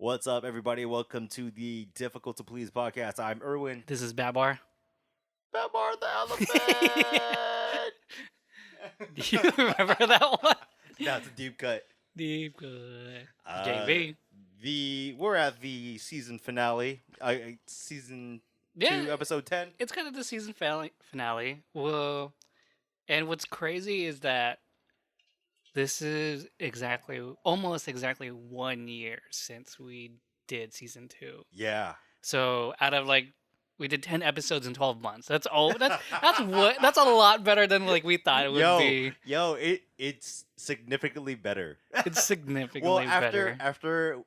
What's up, everybody? Welcome to the Difficult to Please podcast. I'm Erwin. This is Babar. Babar the elephant. Do you remember that one? That's a deep cut. Deep good. Uh, JV. We're at the season finale. Season 2, Yeah, episode 10. it's kind of the season finale. Well, and what's crazy is that this is almost exactly 1 year since we did season 2. Yeah. So out of we did 10 episodes in 12 months. That's that's a lot better than we thought it would be. It's significantly better. It's significantly better. After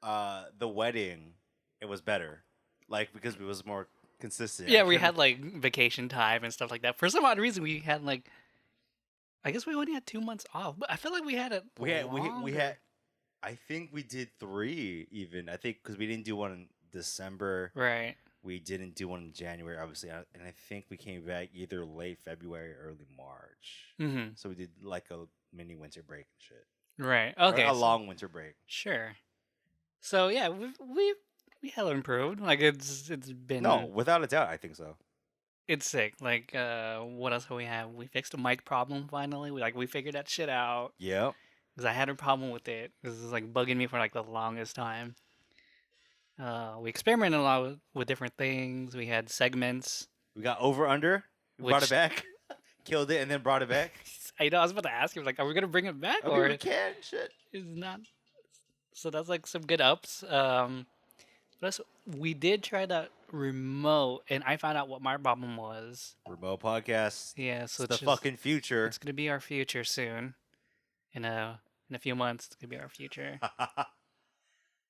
the wedding, it was better. Because it was more consistent. Yeah, we had vacation time and stuff like that. For some odd reason, we had I guess we only had 2 months off, but I feel like we had it. We had. I think we did 3 even. I think because we didn't do one in December. Right. We didn't do one in January, obviously, and I think we came back either late February or early March. Mm-hmm. So we did a mini winter break and shit. Right. Okay. Or a long winter break. Sure. So yeah, we hella improved. It's been without a doubt, I think so. It's sick. What else do we have? We fixed a mic problem finally. We figured that shit out. Yep. Because I had a problem with it. This is bugging me for the longest time. We experimented a lot with different things. We had segments. We got over under. We brought it back. Killed it and then brought it back. I know. I was about to ask you, are we gonna bring it back or we can? Shit. It's not. So that's some good ups. Plus, we did try that remote, and I found out what my problem was. Remote podcast. Yeah, so it's the fucking future. It's gonna be our future soon. In a few months, it's gonna be our future.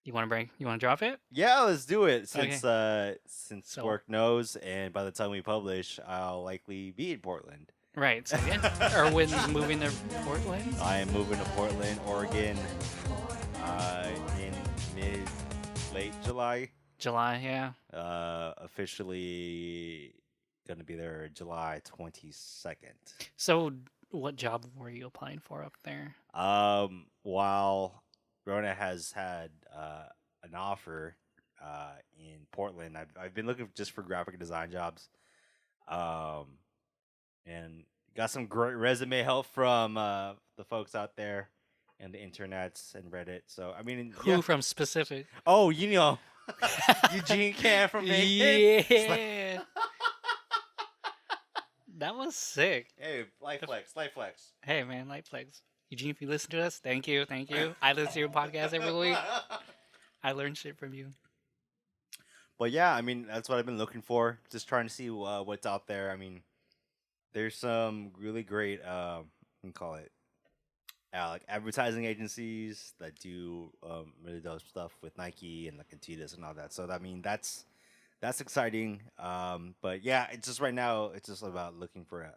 You want to drop it? Yeah, let's do it. Since work knows, and by the time we publish, I'll likely be in Portland. Right. So yeah, Erwin's moving to Portland. I am moving to Portland, Oregon, in late July. July, yeah. Officially gonna be there July 22nd. So, what job were you applying for up there? While Rona has had an offer in Portland, I've been looking just for graphic design jobs, and got some great resume help from the folks out there and the internets and Reddit. So I mean, who from specific? Oh, Eugene Can from Macon. Yeah. That was sick. Hey, life flex. Hey man, life flex. Eugene, if you listen to us, thank you. I listen to your podcast every week. I learn shit from you. But yeah, I mean, that's what I've been looking for. Just trying to see what's out there. I mean, there's some really great, what do you call it, advertising agencies that do really dope stuff with Nike and Adidas and all that. So I mean, that's exciting. But yeah, it's just right now, it's just about looking for a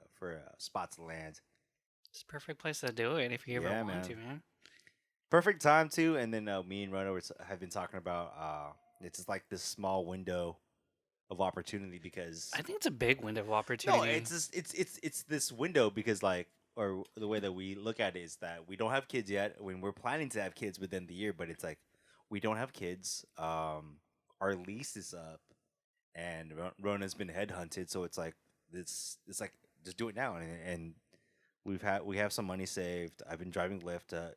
spot to land. It's a perfect place to do it if you ever want to, man. Perfect time too. And then me and Rona have been talking about it's just this small window of opportunity because I think it's a big window of opportunity. No, it's this window because or the way that we look at it is that we don't have kids yet. When we're planning to have kids within the year, but it's we don't have kids. Our lease is up, and Rona's been headhunted, so it's just do it now and. We have some money saved. I've been driving Lyft to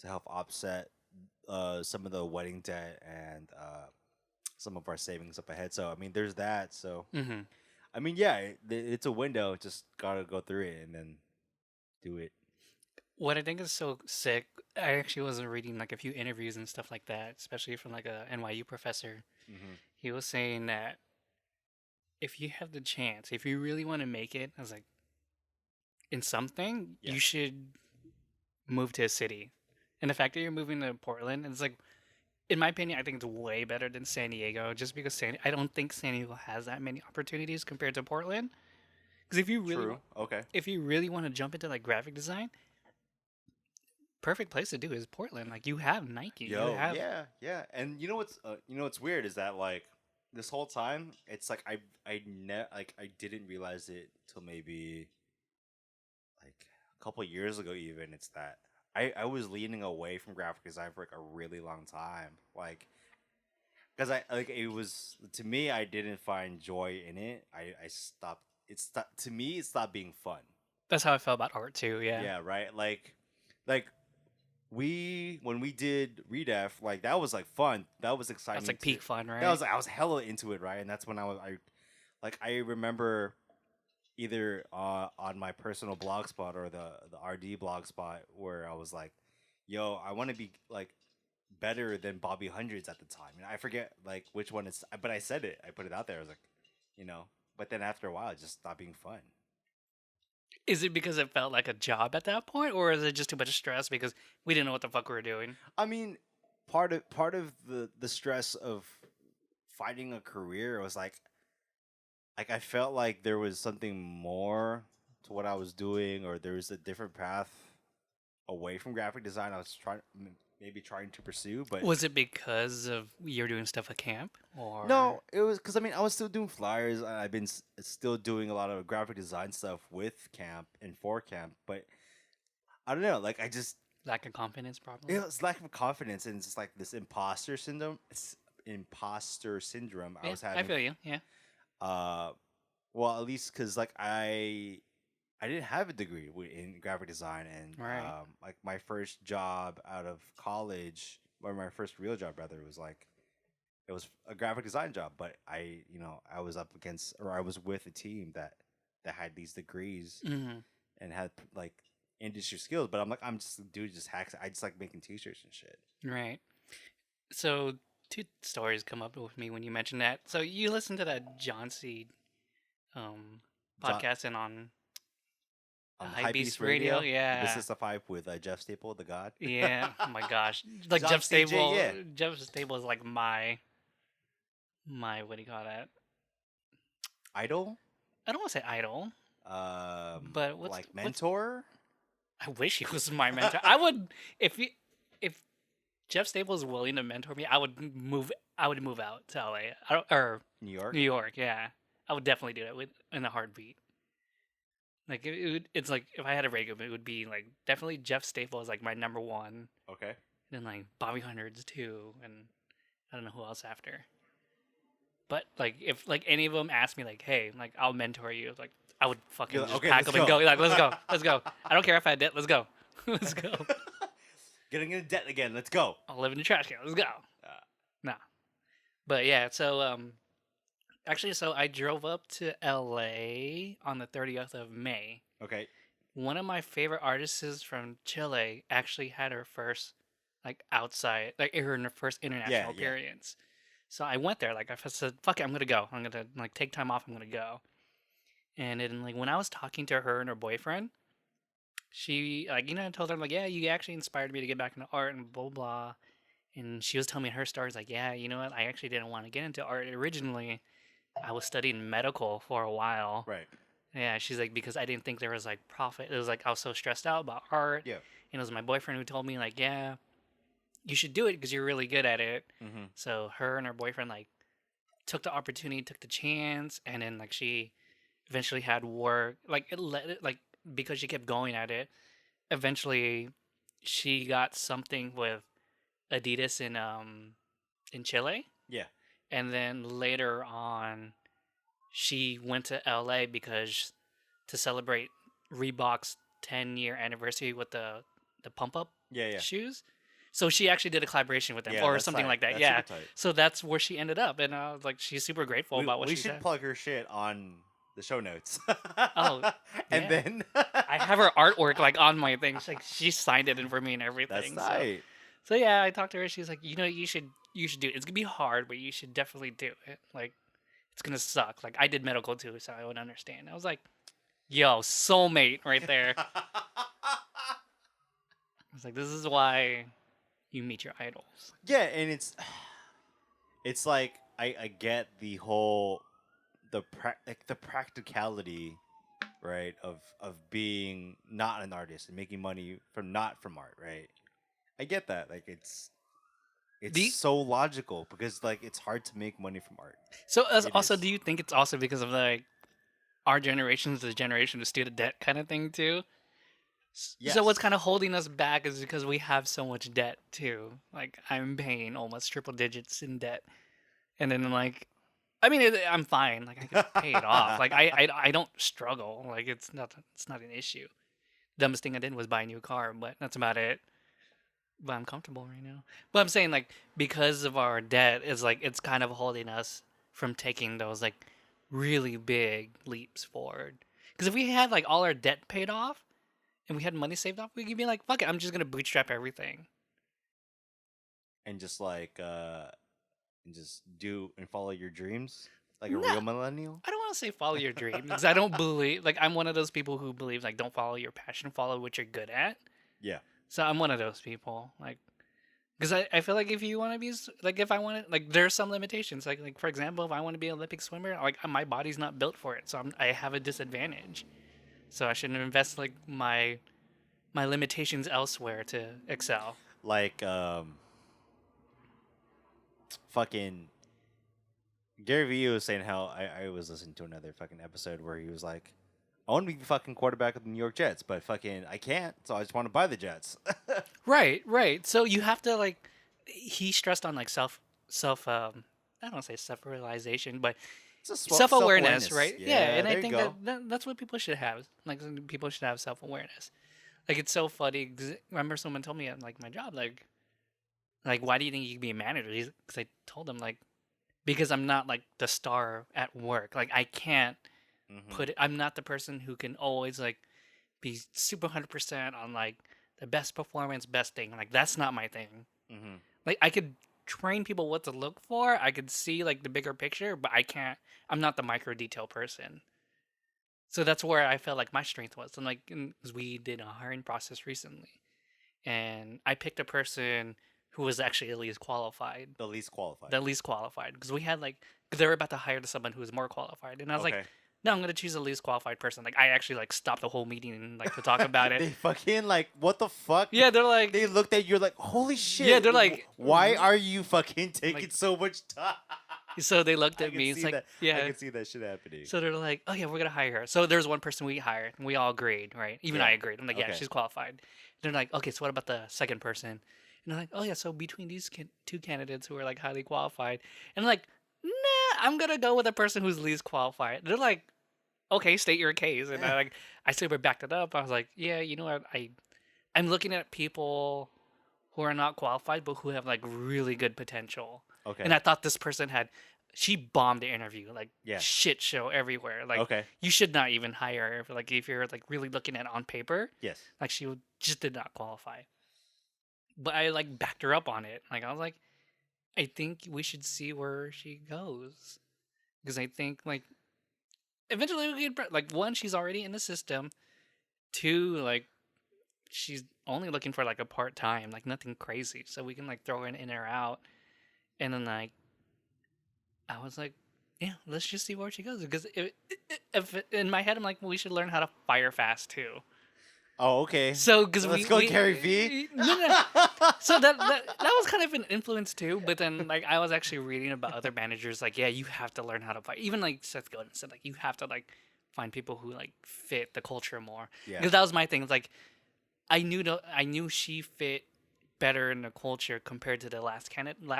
help offset some of the wedding debt and some of our savings up ahead. So I mean, there's that. So I mean, yeah, it's a window. Just gotta go through it and then do it. What I think is so sick. I actually was reading a few interviews and stuff like that, especially from a NYU professor. Mm-hmm. He was saying that if you have the chance, if you really want to make it, I was like. In something, you should move to a city. And the fact that you're moving to Portland, it's in my opinion, I think it's way better than San Diego. Just because I don't think San Diego has that many opportunities compared to Portland. Because if you really want to jump into graphic design, perfect place to do is Portland. You have Nike. Yeah. And you know what's weird is that this whole time it's I didn't realize it till maybe. A couple years ago even, it's that I was leaning away from graphic design for like a really long time, like because I like it was to me I didn't find joy in it. I stopped. To me it stopped being fun. That's how I felt about art too. Yeah, Yeah, right. Like we when we did Redef, like that was like fun. That was that's exciting like to. peak fun, That right? was I was hella into it, right? And that's when I remember either on my personal blog spot or the RD blog spot where I was like, "Yo, I want to be like better than Bobby Hundreds at the time." And I forget like which one it's, but I said it. I put it out there. I was like, you know. But then after a while, it just stopped being fun. Is it because it felt like a job at that point, or is it just too much stress because we didn't know what the fuck we were doing? I mean, part of the stress of finding a career was like I felt like there was something more to what I was doing, or there was a different path away from graphic design. I was maybe trying to pursue, but Was it because of you're doing stuff at camp, or no, it was because I mean I was still doing flyers. I've been still doing a lot of graphic design stuff with camp and for camp, but I don't know. Like I just lack of confidence, it probably? was lack of confidence, and it's just like this imposter syndrome. Imposter syndrome I Yeah, was I having. feel you. Yeah, Uh, well, at least because like I didn't have a degree in graphic design, and right. like my first job out of college, or my first real job rather, was like it was a graphic design job. But I was up against, or I was with a team that had these degrees Hmm. and had like industry skills. But I'm like, I'm just a dude, just hacks. I just like making t-shirts and shit. Right. So two stories come up with me when you mentioned that. So you listened to that John C. Um, John, podcast and on on High Hypebeast Beast Radio? Radio, the Yeah. business of hype with Jeff Staple, the God. Yeah. Oh my gosh. Like John CJ, yeah. Jeff Stable is like my what do you call that? Idol, I don't want to say idol, but like what's mentor. I wish he was my mentor. I would if Jeff Stable is willing to mentor me, I would move out to LA. Or New New York. York, yeah. I would definitely do it in a heartbeat. Like it's like if I had a rate it would be like definitely Jeff Staple is like my number one, Okay. and then like Bobby Hundreds too, and I don't know who else after. But like if like any of them asked me like, hey, like I'll mentor you, like I would You're fucking like, just okay, pack let's up and go. go. Like let's go. I don't care if I had debt. Let's go, let's go. Getting into debt again. Let's go. I'll live in the trash can. Let's go. Uh, Nah, but yeah. So actually, so I drove up to LA on the 30th of May. okay. One of my favorite artists from Chile actually had her first like outside like her first Yeah, international yeah. appearance. So I went there like I said, fuck it, I'm gonna go. I'm gonna like take time off. I'm gonna go. And then like when I was talking to her and her boyfriend, she like told her like yeah you actually inspired me to get back into art and blah blah. And she was telling me her stories like yeah you know what I actually didn't want to get into art originally. I was studying medical for a while. Right. Yeah, she's like because I didn't think there was like profit. It was like I was so stressed out about art, Yeah. and it was my boyfriend who told me like, yeah, you should do it because you're really good at it. Mm-hmm. So her and her boyfriend like took the opportunity, took the chance, and then like she eventually had work. Like it let it like because she kept going at it. Eventually, she got something with Adidas in Chile, Yeah. and then later on she went to LA because to celebrate Reebok's 10-year anniversary with the pump up Yeah. Yeah. shoes. So she actually did a collaboration with them Yeah. or That's something tight. like that. That's Yeah. super tight. So that's where she ended up, and I was like, she's super grateful about what We she should said. plug her shit on the show notes. Oh, and yeah. then I have her artwork like on my thing. Like she signed it in for me and that's everything. tight. So yeah, I talked to her. She's like, you should do it. It's gonna be hard, but you should definitely do it. Like it's gonna suck. Like I did medical too, so I would understand. I was like, yo, soulmate right there. I was like, this is why you meet your idols. Yeah, and it's like I get the whole like the practicality, right, of being not an artist and making money not from art, right? I get that. Like it's The so logical because like it's hard to make money from art. so as It also, is. do you think it's also because of like our generation is the generation of student debt kind of thing too? So what's Yes. kind of holding us back is because we have so much debt too. Like I'm paying almost triple digits in debt, and then like, I mean, I'm fine. Like I could pay it off. Like I don't struggle. Like it's not an issue. Dumbest thing I did was buy a new car, but that's about it. But I'm comfortable right now. But I'm saying like because of our debt is like it's kind of holding us from taking those like really big leaps forward. Because if we had like all our debt paid off and we had money saved up, we could be like, fuck it, I'm just gonna bootstrap everything. And just like and just do and follow your dreams like a No, real millennial. I don't want to say follow your dream because I don't believe like I'm one of those people who believe like don't follow your passion, follow what you're good at. Yeah. So I'm one of those people. Like because I feel like if you want to be like if I want to like there's some limitations like for example if I want to be an Olympic swimmer like my body's not built for it so I have a disadvantage so I shouldn't invest like my limitations elsewhere to excel. Like fucking Gary Vee was saying how I was listening to another fucking episode where he was like, I want to be the fucking quarterback of the New York Jets, but fucking I can't, so I just want to buy the Jets. Right. So you have to like he stressed on like self I don't want to say self realization but It's a self awareness, self-awareness. right? Yeah, Yeah, and I there you think go. that's what people should have. Like people should have self awareness. Like it's so funny. 'Cause I remember someone told me at like my job, like why do you think you can be a manager? Because I told them like because I'm not like the star at work. Like I can't Mm-hmm. put it. I'm not the person who can always like be super 100% on like the best performance, best thing. Like that's not my thing. Mm-hmm. Like I could train people what to look for. I could see like the bigger picture, but I can't. I'm not the micro detail person. So that's where I felt like my strength was. And like, because we did a hiring process recently, and I picked a person who was actually at least qualified, The least qualified. the least qualified, because we had like, cause they were about to hire someone who was more qualified, and I was like, Okay. no, I'm gonna choose the least qualified person. Like, I actually like stopped the whole meeting and like to talk about it. They fucking like what the fuck? Yeah, they're like, They looked at you like, holy shit. yeah, they're like, Why are you fucking taking like, so much time? so they looked I at can me. It's see like, that. I yeah. can see that shit happening. So they're like, oh yeah, we're gonna hire her. So there's one person we hired, and we all agreed, right? Even I Yeah. agreed. I'm like, yeah, Okay. she's qualified. They're like, okay, so what about the second person? And they're like, oh yeah, so between these two candidates who are like highly qualified, and I'm like, nah, I'm gonna go with the person who's least qualified. They're like, okay, state your case, and I super backed it up. I was like, yeah, you know what, I'm looking at people who are not qualified but who have like really good potential. Okay. And I thought this person had she bombed the interview, like Yeah. shit show everywhere. Like Okay. you should not even hire her if you're like really looking at it on paper. Yes. Like just did not qualify. But I like backed her up on it. Like I was like, I think we should see where she goes. Because I think like eventually we could like one, she's already in the system. Two, like she's only looking for like a part time, like nothing crazy. So we can like throw her in or out. And then like I was like, yeah, let's just see where she goes. Because if in my head I'm like, well, we should learn how to fire fast too. Oh, okay. So because Let's go, Gary V. no. So that was kind of an influence too. But then like I was actually reading about other managers like, yeah, you have to learn how to fire. Even like Seth Godin said, like you have to like find people who like fit the culture more. Yeah. Because that was my thing. It's like I knew she fit better in the culture compared to the last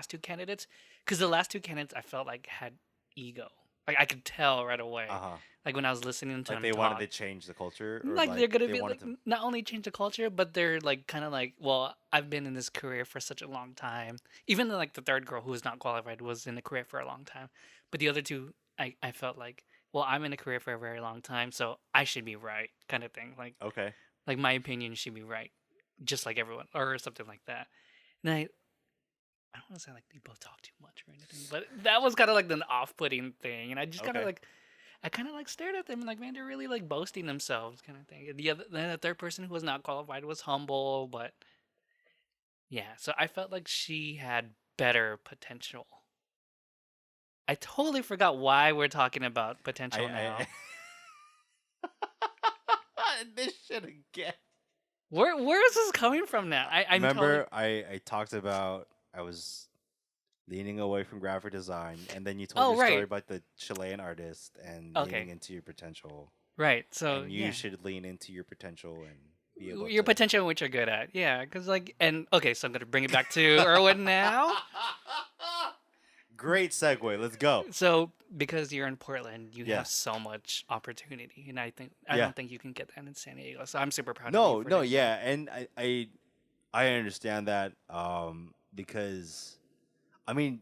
two candidates. Because the last two candidates I felt like had ego. Like I could tell right away. Uh-huh. Like when I was listening to Like them they talk. wanted to change the culture, or Like they're gonna they be wanted like to... not only change the culture, but they're like kind of like, well, I've been in this career for such a long time. Even like the third girl who was not qualified was in the career for a long time, but the other two, I felt like, well, I'm in a career for a very long time, so I should be right, kind of thing. Okay. Like my opinion should be right, just like everyone, or something like that. And I don't want to say like they both talk too much or anything, but that was kind of like an off-putting thing, and I just kind of Okay. like, I kind of like stared at them and like, man, they're really like boasting themselves, kind of thing. And then the third person who was not qualified was humble, but yeah, so I felt like she had better potential. I totally forgot why we're talking about potential now. This shit again. Where is this coming from now? I'm Remember, totally... I talked about I was leaning away from graphic design, and then you told Oh, your story right. about the Chilean artist and Okay. leaning into your potential. Right. So And you yeah. should lean into your potential and be able your to. potential, which you're good at. Yeah, because like, and okay, so I'm gonna bring it back to Erwin now. Great segue. Let's go. So because you're in Portland, you Yeah. have so much opportunity, and I Yeah. don't think you can get that in San Diego. So I'm super proud of you No, for no, doing that. yeah, and I understand that because I mean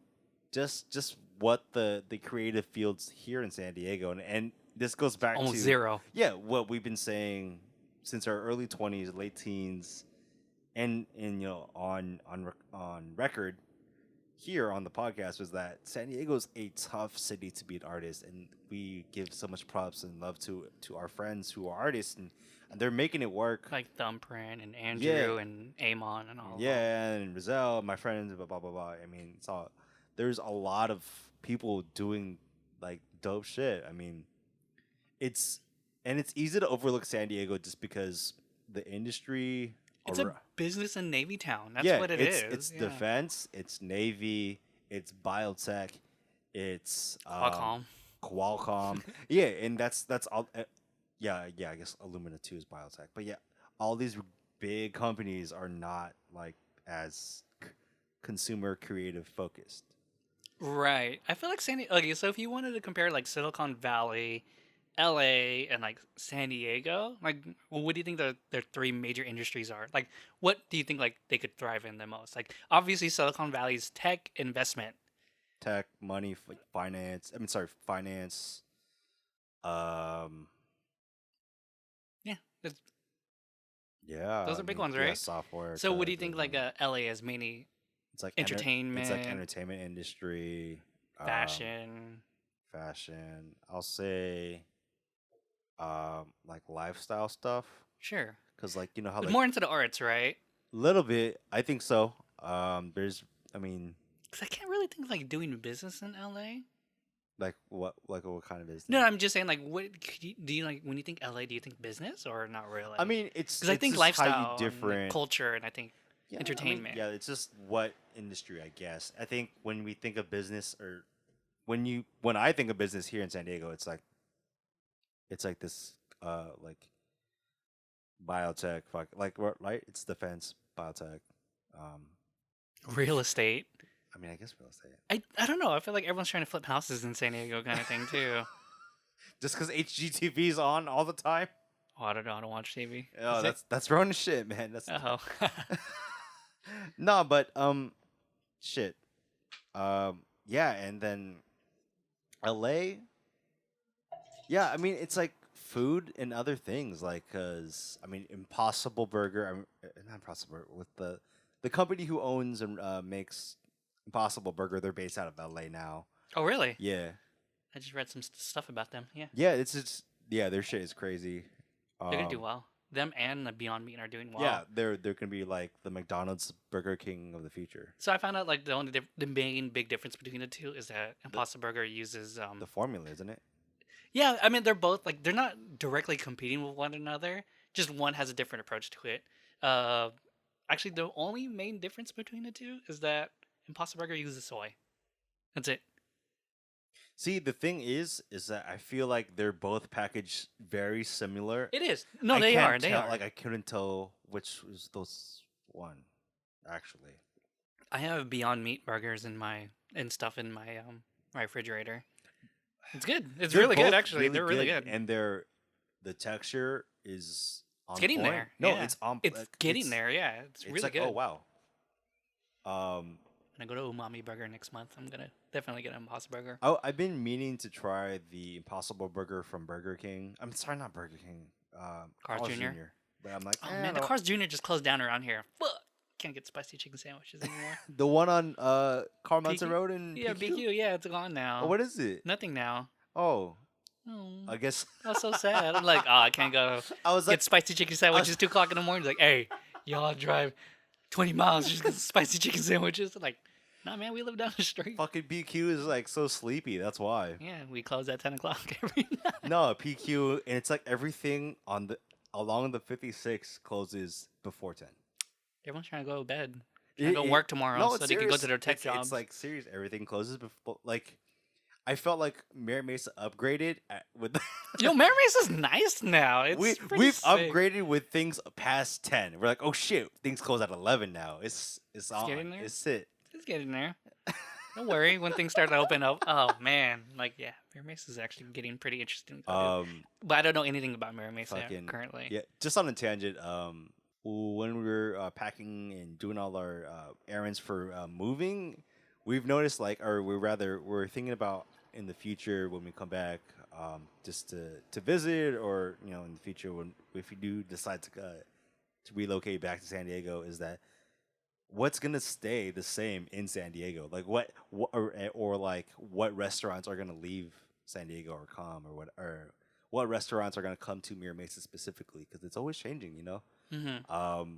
just what the creative fields here in San Diego, and this goes back Almost to zero. yeah what we've been saying since our early 20s, late teens, and you know on record here on the podcast was that San Diego's a tough city to be an artist, and we give so much props and love to our friends who are artists, and they're making it work. Like Thumbprint and Yeah, Andrew and Amon and all of them. yeah, and Rizal, my friends, blah blah blah blah. I mean, it's all there's a lot of people doing like dope shit. I mean, it's and it's easy to overlook San Diego just because the industry. It's a business and Navy town. That's Yeah, what it it's is. it's Yeah. defense, it's navy, it's biotech, it's Qualcomm. Qualcomm. Yeah, and that's all. Yeah, yeah. I guess Illumina too is biotech, but yeah, all these big companies are not like as consumer creative focused. Right. I feel like Okay, so if you wanted to compare like Silicon Valley, LA, and like San Diego, like what do you think their three major industries are? Like what do you think like they could thrive in the most? Like obviously Silicon Valley's tech investment. Tech, money, finance. I mean, sorry, finance. Um, Yeah, yeah, those I are big mean, ones, yeah, right? software. So what do Tech, you think like LA is mainly it's like it's like entertainment, entertainment industry, fashion? fashion. I'll say, like lifestyle stuff, Sure. because like you know how But like more into the arts, right? little bit. I think so. There's, I mean, Because I can't really think of like doing business in LA. like what kind of No, business? I'm just saying like do you like when you think LA, do you think business or not really? I mean, it's Because I think just how you lifestyle and like, different. culture and I think Yeah, I mean, entertainment. yeah, it's just what industry, I guess. I think when we think of business, or when I think of business here in San Diego, it's like this, like biotech, right? It's defense, biotech. Um, Real estate. I mean, I guess real estate. I don't know. I feel like everyone's trying to flip houses in San Diego kind of thing too. Just because HGTV's on all the time. Oh, I don't know how to watch TV. Oh, Is it? that's wrong shit, man. That's Oh. no, but shit. Yeah, and then LA. Yeah, I mean it's like food and other things, like cause I mean Impossible Burger. Not Impossible Burger, with the company who owns and makes Impossible Burger. They're based out of LA now. Oh, really? Yeah, I just read some stuff about them. Yeah. yeah. It's just yeah, their shit is crazy. They're going to do well. Them and the Beyond Meat are doing well. Yeah, they're gonna be like the McDonald's Burger King of the future. So I found out like the main big difference between the two is that Impossible Burger uses The formula, isn't it? yeah, I mean they're both like they're not directly competing with one another. Just one has a different approach to it. Uh, actually, the only main difference between the two is that Impossible Burger uses soy. That's it. See, the thing is that I feel like they're both packaged very similar. It is. No, I they can't are. They tell, are. Like I couldn't tell which was those one, actually. I have Beyond Meat burgers in my and stuff in my refrigerator. It's good. It's They're really good both actually. They're really good. and the texture is on It's getting point. there. No, yeah. it's on. It's getting there. Yeah, it's really like, good. oh wow. When I go to Umami Burger next month, I'm gonna definitely get an Impossible Burger. Oh, I've been meaning to try the Impossible Burger from Burger King. I'm sorry, not Burger King. Carl's Jr. But I'm like, Oh man, the Carl's Jr. just closed down around here. Fuck, can't get spicy chicken sandwiches anymore. the one on Carl Munson PQ? Road in Yeah, PQ? BQ. Yeah, it's gone now. Oh, what is it? Nothing now. Oh, Oh, I guess that's so sad. I'm like, oh, I can't go I was like, get spicy chicken sandwiches 2 o'clock in the morning. Like, hey, y'all drive 20 miles just get spicy chicken sandwiches. Like, nah, man, we live down the street. fucking PQ is like so sleepy. That's why. Yeah, we close at 10 o'clock every night. No, PQ, and it's like everything on the along the 56 closes before 10. Everyone's trying to go to bed. Trying to go work tomorrow No, so it's they can go serious. to their tech It's jobs. like serious. Everything closes before. Like, I felt like Mary Mesa upgraded with. Yo, Mary Mesa's nice now. It's pretty We've sick. upgraded with things past 10. We're like, oh shit, things close at 11 now. It's on. getting there. It's it. It's getting there. Don't worry, when things start to open up. Oh man, like yeah, Mary Mesa is actually getting pretty interesting. But I don't know anything about Mary Mesa currently. Yeah, just on a tangent. When we were packing and doing all our errands for moving, we've noticed we're thinking about in the future when we come back, just to visit, or in the future when if we do decide to relocate back to San Diego, is that what's gonna stay the same in San Diego? Like or like what restaurants are gonna leave San Diego or come, or what restaurants are gonna come to Mira Mesa specifically, because it's always changing, Mm-hmm.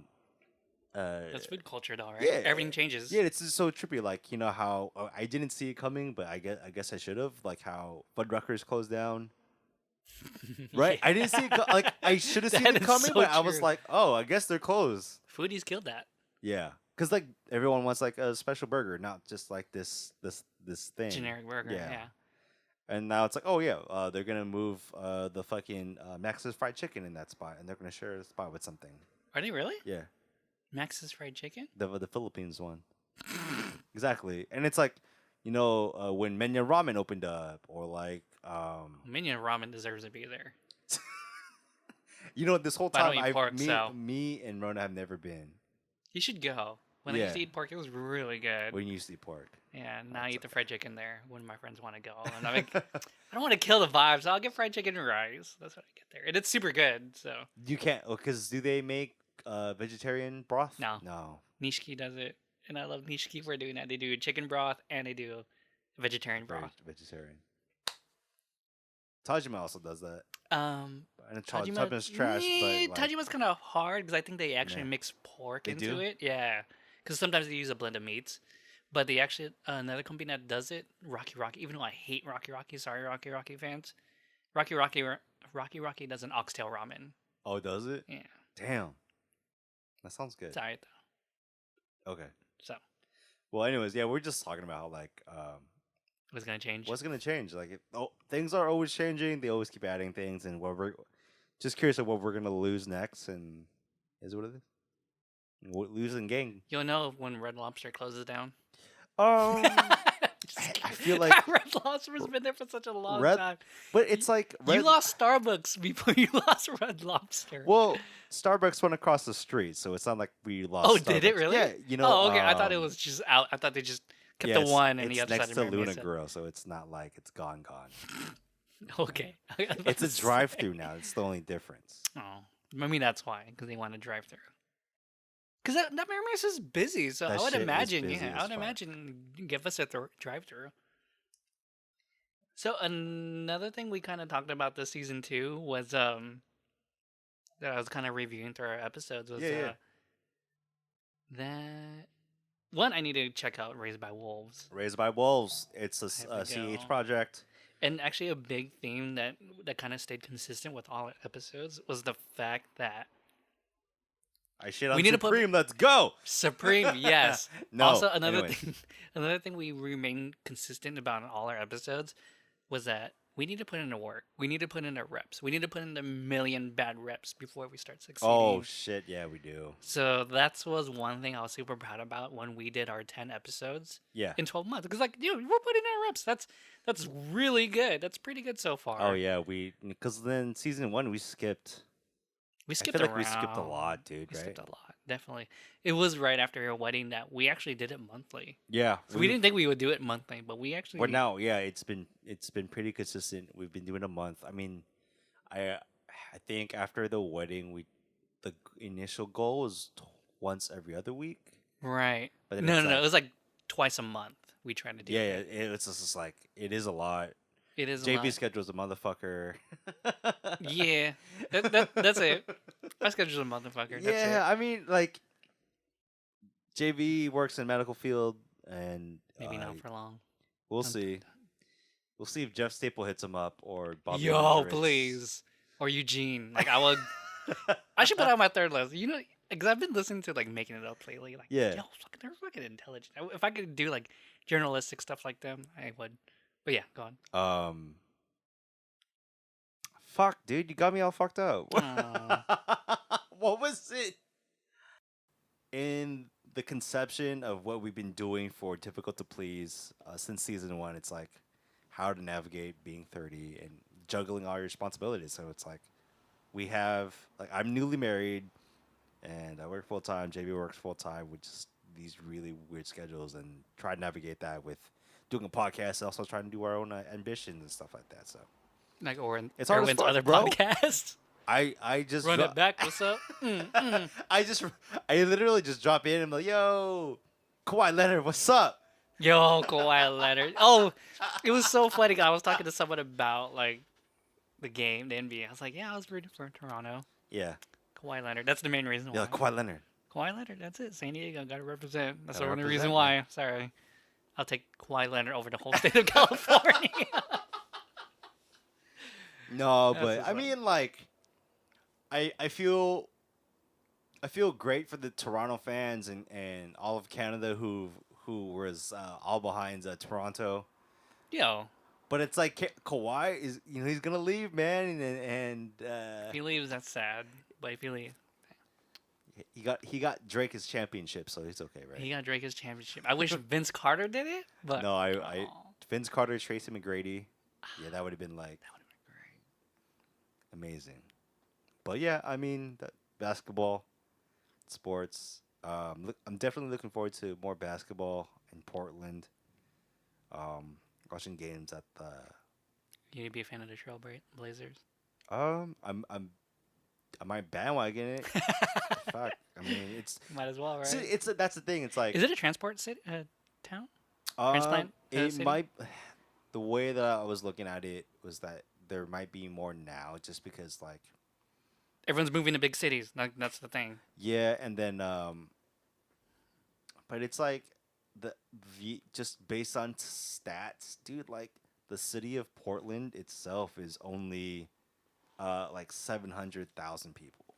That's food culture, though, right? Yeah, Everything changes. Yeah, it's just so trippy. Like how I didn't see it coming, but I guess I should have. Like how Fuddruckers closed down. Right, Yeah. I didn't see it. Like I should have seen That it is coming, so but I was true. like, oh, I guess they're closed. Foodies killed that. Yeah, because like everyone wants like a special burger, not just like this thing. Generic burger. Yeah. And now it's like, oh yeah, they're gonna move the fucking Max's fried chicken in that spot, and they're gonna share a spot with something. Are they really? Yeah, Max's Fried Chicken? the Philippines one. Exactly, and it's like, when Menya Ramen opened up, or like Minion Ramen deserves to be there. this whole But I time don't eat pork, so- me and Rona have never been. You should go. When I used to eat pork, it was really good. When you used to eat pork. Yeah, now I eat the fried chicken there when my friends want to go. And I'm like, I don't want to kill the vibe, so I'll get fried chicken and rice. That's what I get there. And it's super good, so. You can't, because do they make vegetarian broth? No. Nishiki does it. And I love Nishiki for doing that. They do chicken broth and they do vegetarian broth. Vegetarian. Tajima also does that. And Tajima's trash, but like, Tajima's kind of hard because I think they actually mix pork into do? it. Yeah, because sometimes they use a blend of meats, but they actually another company that does it, Rocky. Even though I hate Rocky, sorry Rocky fans, Rocky does an oxtail ramen. Oh, does it? Yeah. Damn. That sounds good. It's alright though. Okay. So. Well, anyways, yeah, we're just talking about how like what's gonna change? What's gonna change? Like, things are always changing. They always keep adding things, and we're just curious of what we're gonna lose next. And is what it is. Losing gang. You'll know when Red Lobster closes down. I feel like Red Lobster's been there for such a long time. But it's like you lost Starbucks before you lost Red Lobster. Well, Starbucks went across the street, so it's not like we lost. Oh, Starbucks. did it really? Yeah, Oh, okay. I thought it was just out. I thought they just kept the one and the other next side to of Luna Grill, so it's not like it's gone. Okay. It's a drive-through now. It's the only difference. Oh, maybe that's why, because they want to drive through. Because that Mary Mesa is busy, so I would imagine, give us a drive-through. So another thing we kind of talked about this season 2 was that I was kind of reviewing through our episodes was that one I need to check out Raised by Wolves. Raised by Wolves. It's a CH project. And actually, a big theme that kind of stayed consistent with all episodes was the fact that I shit on Supreme. Let's go. Supreme, yes. No. Also, another thing we remain consistent about in all our episodes was that we need to put in the work. We need to put in the reps. We need to put in the million bad reps before we start succeeding. Oh shit, yeah, we do. So that was one thing I was super proud about when we did our 10 episodes. Yeah. In 12 months, because we're putting in our reps. That's really good. That's pretty good so far. Oh yeah, because then season 1 we skipped. We skipped we skipped a lot, dude. We skipped a lot, definitely. It was right after your wedding that we actually did it monthly. Yeah, so we didn't think we would do it monthly, but we actually. Well, now, yeah, it's been pretty consistent. We've been doing a month. I mean, I think after the wedding, the initial goal was once every other week. Right. But no, it was like twice a month. We tried to do. Yeah, it's just like it is a lot. It is. JP's schedule's a motherfucker. Yeah, that's it. My schedule's a motherfucker. Yeah, I mean, like JV works in medical field, and maybe not for long. We'll see. We'll see if Jeff Staple hits him up or Bobby. Yo, please, or Eugene. Like I would. I should put on my third list. Because I've been listening to like Making It Up lately. Like, yo, they're fucking intelligent. If I could do like journalistic stuff like them, I would. But yeah, go on. Fuck, dude, you got me all fucked up. Aw. What was it? In the conception of what we've been doing for Difficult to Please since season 1, it's like how to navigate being 30 and juggling all your responsibilities. So it's like we have, like, I'm newly married and I work full time. JB works full time with just these really weird schedules, and try to navigate that with doing a podcast, and also trying to do our own ambitions and stuff like that. So Like or it's hard as Erwin's fuck, other bro. podcast. I just Run it back. What's up? I literally just drop in and I'm like, yo, Kawhi Leonard, what's up? Yo, Kawhi Leonard. Oh, it was so funny. I was talking to someone about like the game, the NBA. I was like, yeah, I was rooting for Toronto. Yeah. Kawhi Leonard. That's the main reason why. Yeah, Kawhi Leonard. Kawhi Leonard. That's it. San Diego. Got to represent. That's Gotta the only represent, reason man. why. Sorry. I'll take Kawhi Leonard over the whole state of California. No, That's but just I funny. mean, like, I feel great for the Toronto fans and all of Canada who was all behind Toronto. Yo, But it's like Kawhi is, he's gonna leave, man, and if he leaves, that's sad. But if he leaves, he got Drake his championship, so he's okay, right? he got Drake his championship. I wish Vince Carter did it, but No, I Aw, Vince Carter, Tracy McGrady, yeah, that would have been like that would have been great. amazing. But yeah, I mean, basketball, sports. I'm definitely looking forward to more basketball in Portland. Watching games at the. You need to be a fan of the Trail Blazers. I might bandwagon it. Fuck. I mean, it's. Might as well, right? See, that's the thing. It's like. Is it a transport city, town? Transplant It city? might. The way that I was looking at it was that there might be more now, just because like. Everyone's moving to big cities. That's the thing. Yeah, and then but it's like the just based on stats, dude, like the city of Portland itself is only like 700,000 people.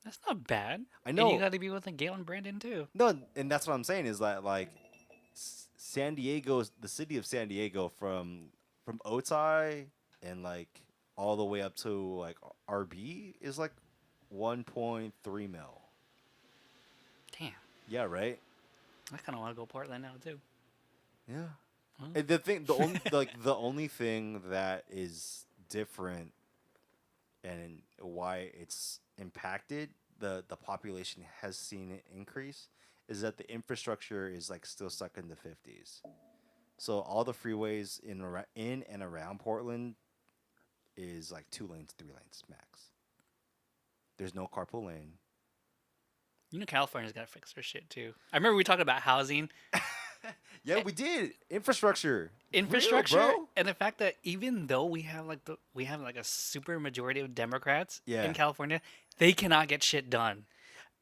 That's not bad. I And know. you got to be with like Galen Brandon too. No, and that's what I'm saying is that like San Diego's the city of San Diego from Otay and like all the way up to like RB is like 1.3 mil. Damn, Yeah, right? I kind of want to go Portland now too. Yeah. Huh? And the only thing that is different and why it's impacted the population has seen it increase is that the infrastructure is like still stuck in the 50s. So all the freeways in and around Portland is like 2 lanes, 3 lanes max. There's no carpool lane. You know, California's got to fix their shit too. I remember we talked about housing, Yeah, we did infrastructure. infrastructure, Real, bro. and the fact that even though we have like a super majority of Democrats Yeah. in California, they cannot get shit done.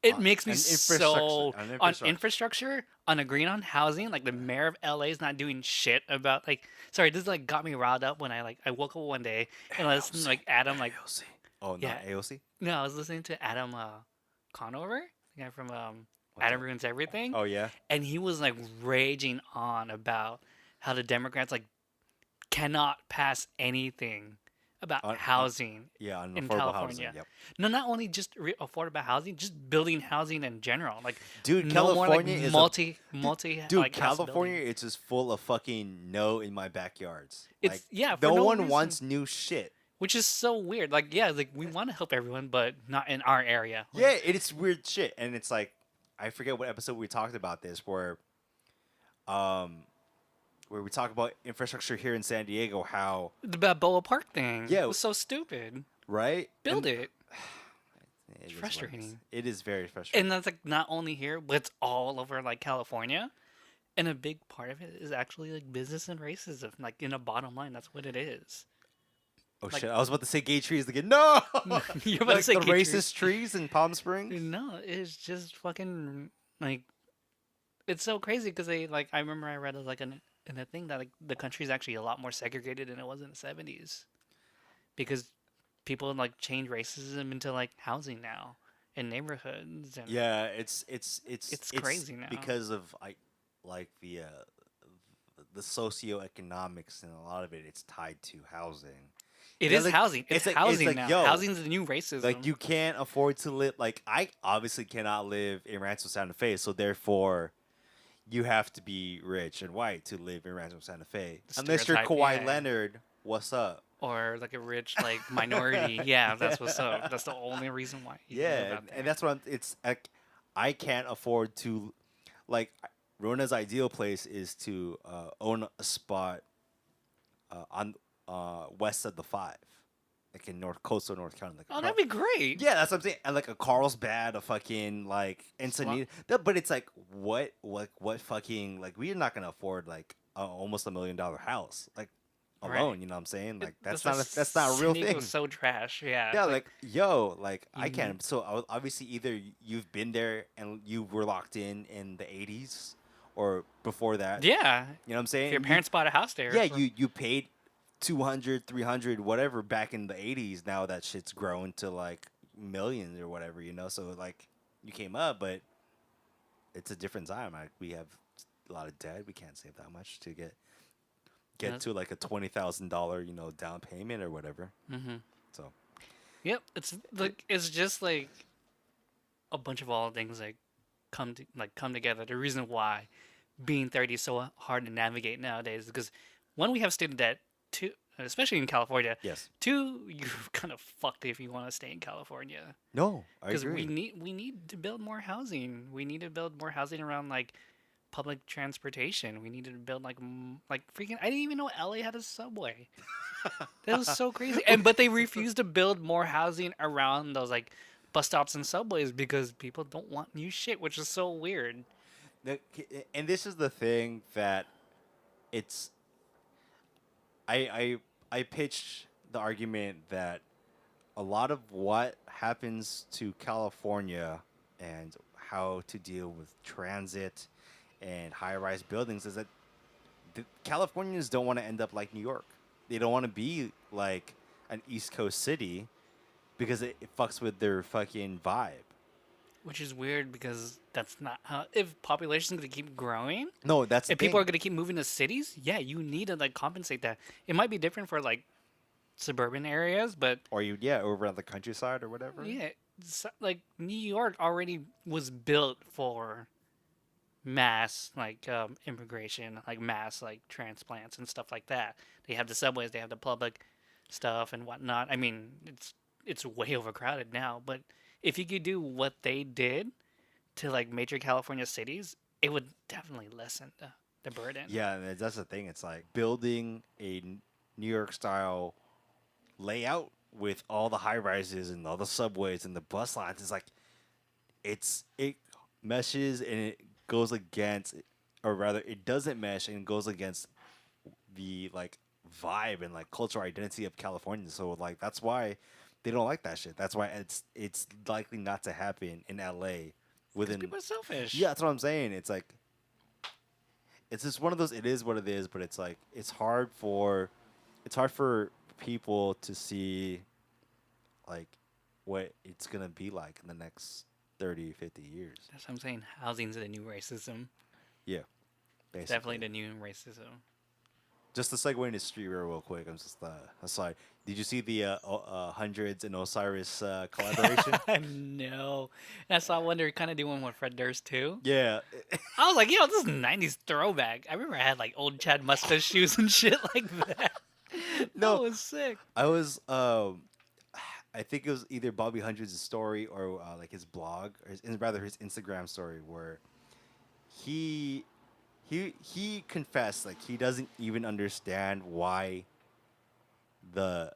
It makes me on so infrastructure, on infrastructure, on agreeing on housing. Like the mayor of LA is not doing shit about like. Sorry, this like got me riled up when I woke up one day and I listened to like Adam like AOC. Oh, Yeah. not AOC. no, I was listening to Adam Conover, the guy from What Adam the- Ruins Everything, Oh yeah. and he was like raging on about how the Democrats like cannot pass anything about On- housing. Yeah, on In affordable California. housing. Yep. No, not only just affordable housing, just building housing in general. Like Dude, no more California like is multi dude. like house California, building. it's just full of fucking no in my backyards. It's Like, yeah, for no no one reason, wants new shit. which is so weird. Like yeah, like we want to help everyone, but not in our area. Like, Yeah, it's weird shit, and it's like I forget what episode we talked about this, where we talk about infrastructure here in San Diego, how the Balboa Park thing. Yeah. it was so stupid. right Build And it. it is what it is. frustrating. It is very frustrating. And that's like not only here, but it's all over like California. And a big part of it is actually like business and racism. Like in a bottom line, that's what it is. Oh like- shit! I was about to say gay trees again. No, You're about to like say the gay trees. racist trees in Palm Springs. No, it's just fucking like it's so crazy because they like I remember I read like in a thing that like the country's actually a lot more segregated than it was in the 70s because people like change racism into like housing now in neighborhoods and Yeah, it's crazy now. because of like the socioeconomics and a lot of it, it's tied to housing. It Yeah, is like housing. It's it's housing like now. yo, Housing's the new like racism. you can't afford to live. Like I obviously cannot live in Rancho Santa Fe, so therefore you have to be rich and white to live in Rancho Santa Fe. The Unless you're stereotype, Kawhi yeah. Leonard, what's up? Or like a rich like minority. Yeah, Yeah. that's what's up. That's the only reason why you can live Yeah, out and there. that's what it's like. I can't afford to, like, Rona's ideal place is to own a spot on west of the five, like in North Coastal North Carolina, like Oh, that'd be great. yeah, that's what I'm saying, and like a Carlsbad, a fucking like Slum. Encinitas. But it's like what fucking like we're not gonna afford like almost $1 million house like Right. alone. You know what I'm saying? Like That's that's why that's not a real San Diego's thing. so trash. Yeah, Yeah, it's like like yo, like you I need can't. So obviously, either you've been there and you were locked in the '80s, or before that. yeah. You know what I'm If your saying? parents bought a house there, Yeah, for, you paid 200, 300, whatever back in the '80s. Now that shit's grown to like millions or whatever. You know, so like you came up, but it's a different time. Like we have a lot of debt. We can't save that much to get to like a $20,000 down payment or whatever. mm-hmm. So Yep. It's just like a bunch of all things like come together. The reason why being 30 is so hard to navigate nowadays is because one, we have student debt. Two, especially in California. yes, Two, you're kind of fucked if you want to stay in California. no, I Because we agree. need to build more housing. We need to build more housing around like public transportation. We needed to build like freaking. I didn't even know LA had a subway. That was so crazy. But they refused to build more housing around those like bus stops and subways because people don't want new shit, which is so weird. And this is the thing that it's I I pitched the argument that a lot of what happens to California and how to deal with transit and high-rise buildings is that the Californians don't want to end up like New York. They don't want to be like an East Coast city because it fucks with their fucking vibe. Which is weird because that's not how. If population's gonna keep growing, No, that's the if people are thing. gonna keep moving to cities, yeah, you need to like compensate that. It might be different for like suburban areas, but Or you, yeah, over on the countryside or whatever. yeah, like New York already was built for mass like immigration, like mass like transplants and stuff like that. They have the subways, they have the public stuff and whatnot. I mean, it's way overcrowded now, but if you could do what they did to like major California cities, it would definitely lessen the burden. Yeah, and that's the thing. It's like building a New York style layout with all the high rises and all the subways and the bus lines. It's like it meshes and it goes against, or rather, it doesn't mesh and goes against the like vibe and like cultural identity of California. So like that's why they don't like that shit. That's why it's likely not to happen in LA Because within. people are selfish. Yeah, that's what I'm saying. It's like it's just one of those. It is what it is, but it's like it's hard for people to see like what it's gonna be like in the next 30, 50 years. That's what I'm saying. Housing's the new racism. Yeah, Definitely basically. the new racism. Just to segue into street real quick, I'm just aside. Did you see the Hundreds and Osiris collaboration? No. And I saw one they're kind of doing with Fred Durst too. Yeah. I was like, yo, this is 90s throwback. I remember I had like old Chad Mustache shoes and shit like that. No. That was sick. I was I think it was either Bobby Hundreds' story or like his blog or rather his Instagram story where he he confessed like he doesn't even understand why the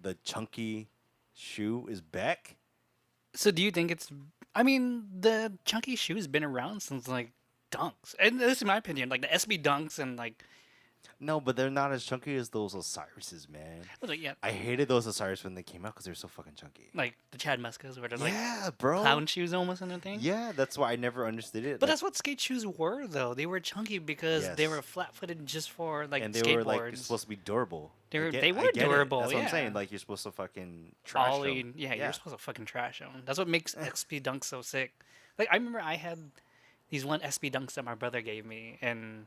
the chunky shoe is back. So do you think it's? I mean, the chunky shoe's been around since like dunks, and this is my opinion. Like the SB dunks and like, No, but they're not as chunky as those Osiris's, man. yeah, I hated those Osiris when they came out because they're so fucking chunky. like the Chad Muskas where they're like Yeah, bro. clown shoes almost and everything. Yeah, that's why I never understood it. But Like, that's what skate shoes were, though. They were chunky because they Yes. were flat-footed just for like and they skateboards. were like supposed to be durable. They I were get it. durable, That's what I'm yeah. saying. Like you're supposed to fucking trash Ollie, them. yeah, you're supposed to fucking trash them. That's what makes XP dunks so sick. Like I remember I had these one SB dunks that my brother gave me, and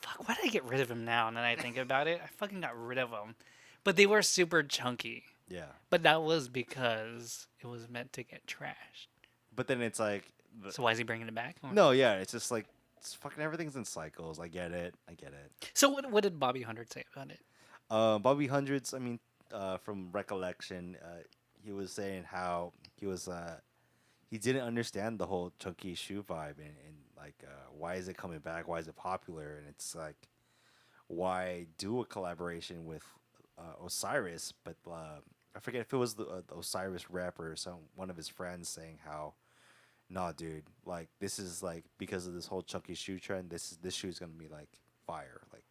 Fuck, why did I get rid of him now? And then I think about it, I fucking got rid of them. But they were super chunky. Yeah. But that was because it was meant to get trashed. But then it's like, So why is he bringing it back? Or- no, yeah, it's just like it's fucking everything's in cycles. I get it. I get it. So what did Bobby Hundred say about it? Bobby Hundreds. I mean, from recollection, he was saying how he didn't understand the whole chunky shoe vibe and like why is it coming back? Why is it popular? And it's like why do a collaboration with Osiris? But I forget if it was the Osiris rapper or one of his friends saying how, nah, dude, like this is like because of this whole chunky shoe trend. This shoe is gonna be like fire. Like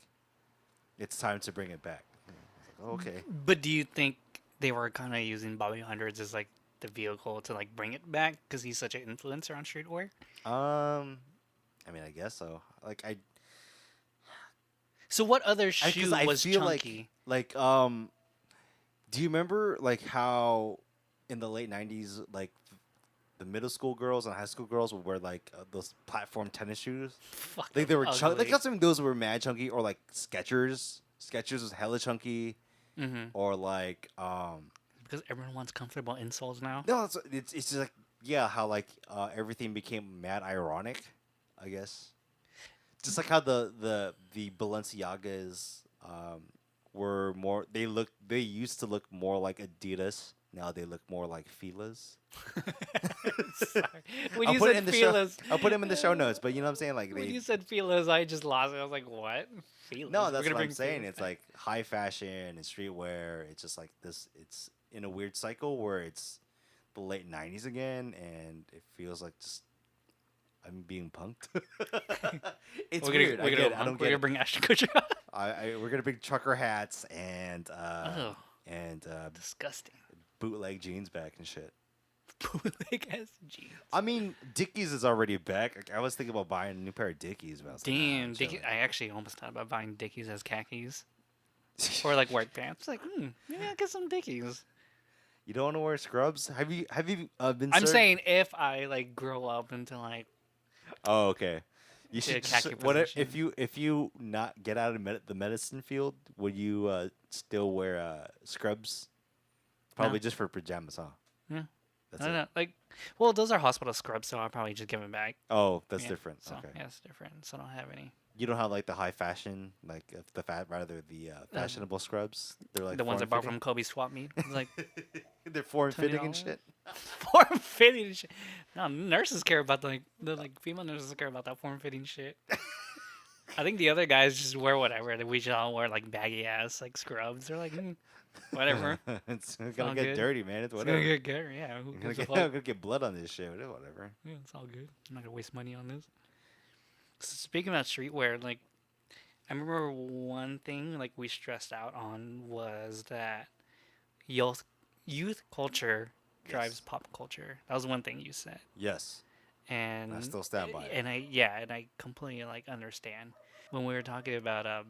it's time to bring it back. I was like, oh, okay. But do you think they were kind of using Bobby Hundreds as like the vehicle to like bring it back because he's such an influencer on streetwear? I mean, I guess so. Like So what other shoe because I was feel chunky? like do you remember like how in the late '90s like the middle school girls and high school girls would wear like those platform tennis shoes? Fuck, Like they were chunky. ugly. Like I think those were mad chunky, or like Skechers. Skechers was hella chunky, Mm-hmm. or like Because everyone wants comfortable insoles now. no, it's just like yeah, how like everything became mad ironic, I guess. Just like how the Balenciagas were more they used to look more like Adidas. Now they look more like Fila's. Sorry. When I'll you put it said in the show. Fila's, I'll put him in the show notes, but you know what I'm saying? Like when they you said Fila's, I just lost it. I was like, what? Fila's? no, We're that's gonna what I'm bring saying. Fila's It's back? like high fashion and streetwear. It's just like this. It's in a weird cycle where it's the late '90s again, and it feels like just I'm being punked. It's we're weird. Gonna, I we're get gonna, it. I don't we're get gonna it. bring Ashton Kutcher. We're gonna bring trucker hats and Oh, and disgusting. bootleg jeans back and shit. Bootleg ass jeans. I mean, Dickies is already back. Like, I was thinking about buying a new pair of Dickies, but I was like, nah, I'm Damn, Dickies. chilling. I actually almost thought about buying Dickies as khakis or like work pants. Like, maybe I'll get some Dickies. You don't want to wear scrubs? Have you been? I'm saying if I like grow up into like Oh, okay. You to a should khaki just, what position. if you not get out of the medicine field, would you still wear scrubs? Probably No. just for pajamas, huh? Yeah. That's I don't it. know. Like, well, those are hospital scrubs, so I'll probably just give them back. Oh, that's Yeah, different. So Okay. yeah, it's different. So I don't have any. You don't have like the high fashion, like the fashionable scrubs. They're like The ones I bought form-fitting? from Kobe's swap meet. It's like They're form fitting and $20. shit. form fitting shit. No, nurses care about the like female nurses care about that form fitting shit. I think the other guys just wear whatever. We just all wear like baggy ass like scrubs. They're like, whatever. It's all gonna get good. dirty, man. It's It's whatever. gonna get good. Yeah, who I'm gonna gives a get, fuck? I'm gonna get blood on this shit. Whatever. Yeah, it's all good. I'm not gonna waste money on this. So speaking about streetwear, like I remember one thing like we stressed out on was that youth culture drives Yes. pop culture. That was one thing you said, Yes. and I still stand by it. And I completely like understand when we were talking about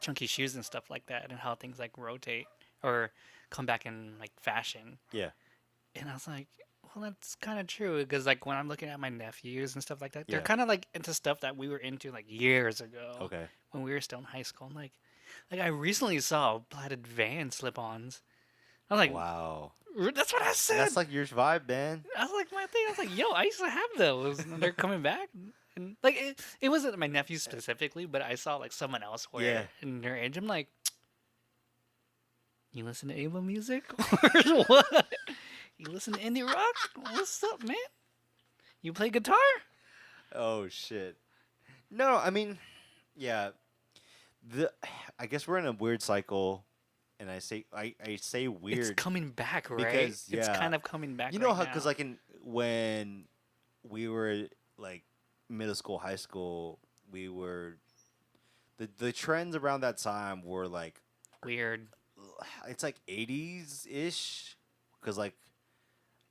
chunky shoes and stuff like that, and how things like rotate or come back in like fashion. Yeah. And I was like, well, that's kind of true because like when I'm looking at my nephews and stuff like that, they're Yeah. kind of like into stuff that we were into like years ago Okay. when we were still in high school. And, like I recently saw plaided Van slip-ons. I was like, Wow. That's what I said. That's like your vibe, man. I was like, my thing. I was like, yo, I used to have those, and they're coming back. And like, it wasn't my nephew specifically, but I saw like someone else wear Yeah. it in their age. I'm like, you listen to Ava music or what? You listen to indie rock? What's up, man? You play guitar? Oh shit. No, I mean, yeah. I guess we're in a weird cycle, and I say weird. It's coming back, right? because, It's yeah. kind of coming back. You know right how? now. Because like when we were like middle school, high school, we were the trends around that time were like weird. it's like 80s ish, because like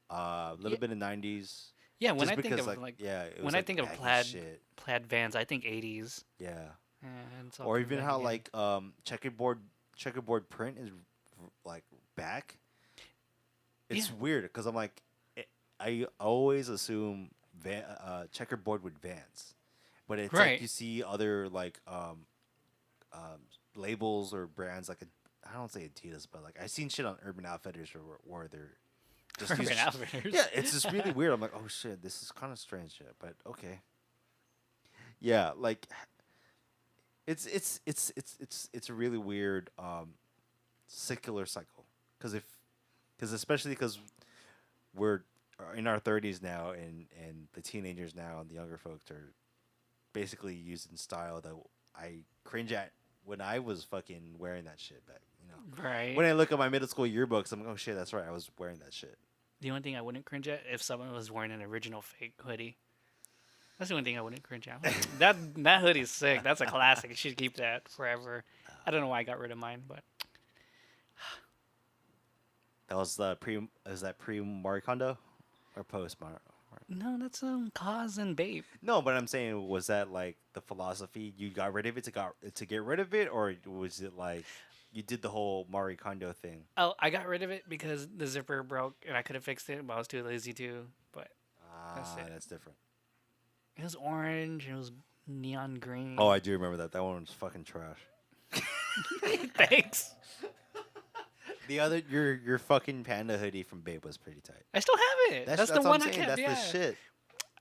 a little Yeah. bit of 90s. Yeah, when Just I think because, of like yeah, it when was, I like, think of baggy shit. plaid Vans, I think 80s. Yeah. And it's all Or coming even back how again. like checkerboard print is like back. It's Yeah. weird because I'm like I always assume checkerboard with Vans, But it's like Right. you see other like um, labels or brands like I don't say Adidas, but like I've seen shit on Urban Outfitters where they're just Urban these. Outfitters. Yeah, it's just really weird. I'm like, oh shit, this is kind of strange shit, but okay. Yeah, like it's a really weird circular cycle because especially because we're in our 30s now and the teenagers now and the younger folks are basically using style that I cringe at when I was fucking wearing that shit back. Right. When I look at my middle school yearbooks, I'm like, oh shit, that's right, I was wearing that shit. The only thing I wouldn't cringe at if someone was wearing an original fake hoodie. That's the only thing I wouldn't cringe at. That hoodie's sick. That's a classic. You should keep that forever. I don't know why I got rid of mine, but That was the pre. Is that pre Marie Kondo or post Marie? no, that's Cause and Babe. No, but I'm saying, was that like the philosophy? You got rid of it to get rid of it, or was it like you did the whole Marie Kondo thing? Oh, I got rid of it because the zipper broke and I could have fixed it, but I was too lazy to. But that's Ah, it. that's different. It was orange. It was neon green. Oh, I do remember that. That one was fucking trash. Thanks. The other, your fucking panda hoodie from Babe was pretty tight. I still have it. That's the what I'm one I saying. kept. That's Yeah. the shit.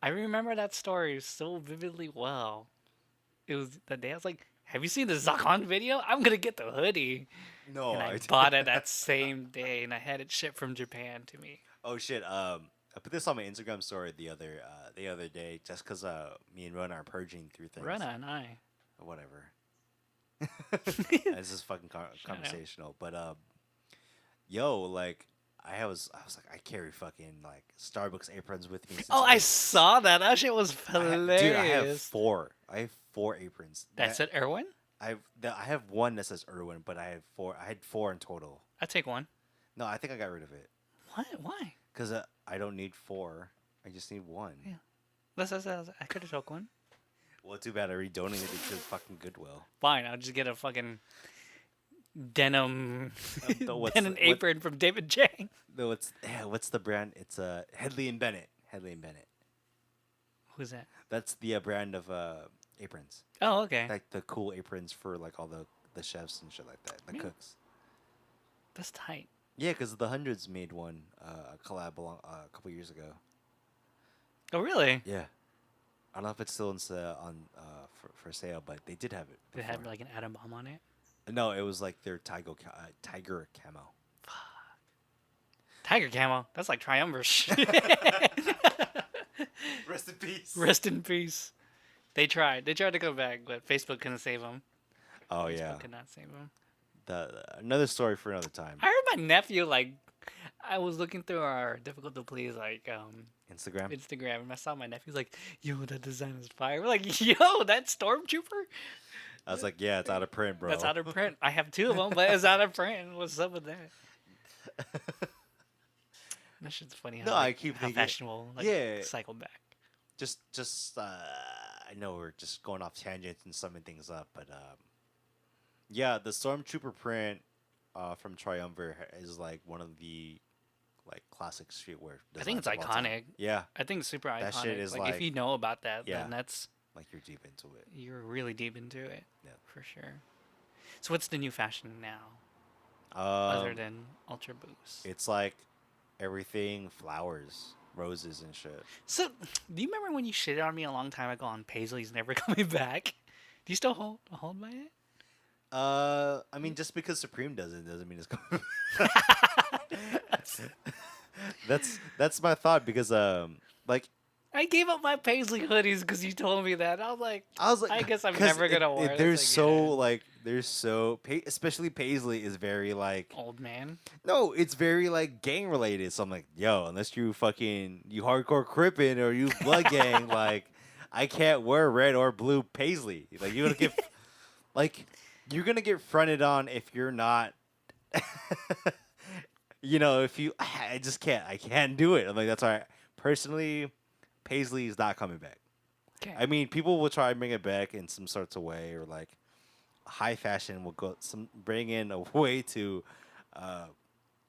I remember that story so vividly well. It was the day I was like, "Have you seen the Zakon video? I'm gonna get the hoodie." No, And I I bought it that same day, and I had it shipped from Japan to me. Oh shit. I put this on my Instagram story the other day, just cause me and Rona are purging through things. Rana and I. Whatever. This is fucking conversational, but yo, like I was like, I carry fucking like Starbucks aprons with me. Since Oh, I was- saw that. That shit was hilarious. Dude, I have four. I have four aprons. That's it, Erwin? I have one that says Irwin, but I have four. I had four in total. I take one. No, I think I got rid of it What? Why? because I don't need four. I just need one. Yeah. I could have took one. Well, too bad I re-donated it to fucking Goodwill. Fine, I'll just get a fucking denim But denim apron from David Chang. No, what's the brand? It's Headley and Bennett. Headley and Bennett. Who's that? That's the brand of aprons. Oh, okay. Like the cool aprons for like all the chefs and shit like that. The Yeah. cooks. That's tight. Yeah, because the Hundreds made one a collab a couple years ago. Oh, really? Yeah, I don't know if it's still for sale, but they did have it. Did it have before. like an atom bomb on it? No, it was like their tiger camo. Tiger camo. That's like triumvirate shit. Rest in peace. Rest in peace. They tried. They tried to come back, but Facebook couldn't save them. Oh Facebook yeah, could not save them. another story for another time. I heard my nephew like. I was looking through our difficult to please like Instagram. Instagram, and I saw my nephew's like, "Yo, that design is fire." We're like, "Yo, that Stormtrooper." I was like, yeah, it's out of print, bro. That's out of print. I have two of them, but it's out of print. What's up with that? That shit's funny. How, No, I keep how thinking- fashionable. Like, yeah. cycle back. just I know we're just going off tangents and summing things up, but yeah, the Stormtrooper print from Triumvirate is like one of the like classic streetwear. I think it's designs of all time. iconic. Yeah, I think it's super iconic. That shit is if like- you know about that, Yeah. then that's like you're deep into it. you're really deep into it. Yeah. For sure. So what's the new fashion now, other Um, than Ultra Boost? it's like everything flowers, roses, and shit. So, do you remember when you shitted on me a long time ago on Paisley's never coming back? Do you still hold by it? I mean, just because Supreme does it doesn't mean it's coming. That's my thought because like I gave up my Paisley hoodies because you told me that. I was like, I guess I'm 'cause never gonna wear They're this so again. like especially Paisley is very like Old man. no, it's very like gang related. So I'm like, yo, unless you hardcore Crippin' or you blood gang, like I can't wear red or blue Paisley. Like you're gonna get like you're gonna get fronted on if you're not. If you, I just can't. I can't do it. I'm like, that's all right. Personally, Paisley is not coming back. Okay. I mean, people will try and bring it back in some sorts of way, or like high fashion will bring in a way to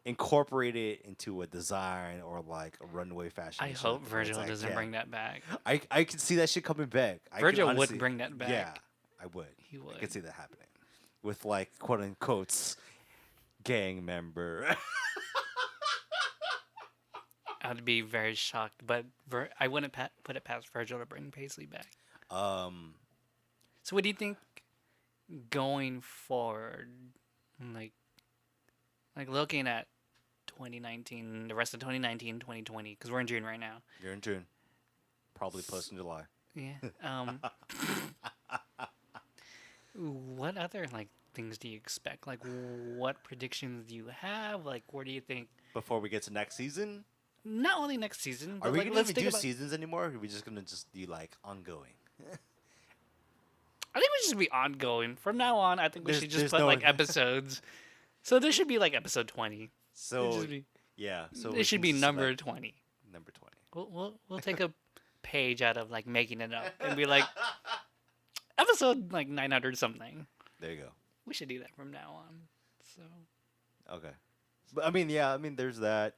incorporate it into a design or like a runway fashion. I shit hope at the very Virgil exact doesn't time. bring that back. I can see that shit coming back. I can Virgil would honestly, bring that yeah, back. I would. He I would. could see that happening with like quote unquote gang member. I'd be very shocked, but I wouldn't put it past Virgil to bring Paisley back. um, So, what do you think going forward? Like, looking at 2019, the rest of 2019, 2020, because we're in June right now. you're in June, probably post in July. Yeah. What other like things do you expect? Like, what predictions do you have? Like, where do you think? Before we get to next season, Not only next season, are but we like, gonna let's even think do about. seasons anymore? Or are we just gonna just do like ongoing? I think we should be ongoing from now on. I think we should just There's put no like episodes. So there should be like episode 20. so yeah, so It should be number 20. number 20. We'll take a page out of like making it up and be like episode like 900 something. There you go. We should do that from now on. So Okay. But I mean, yeah, I mean, there's that.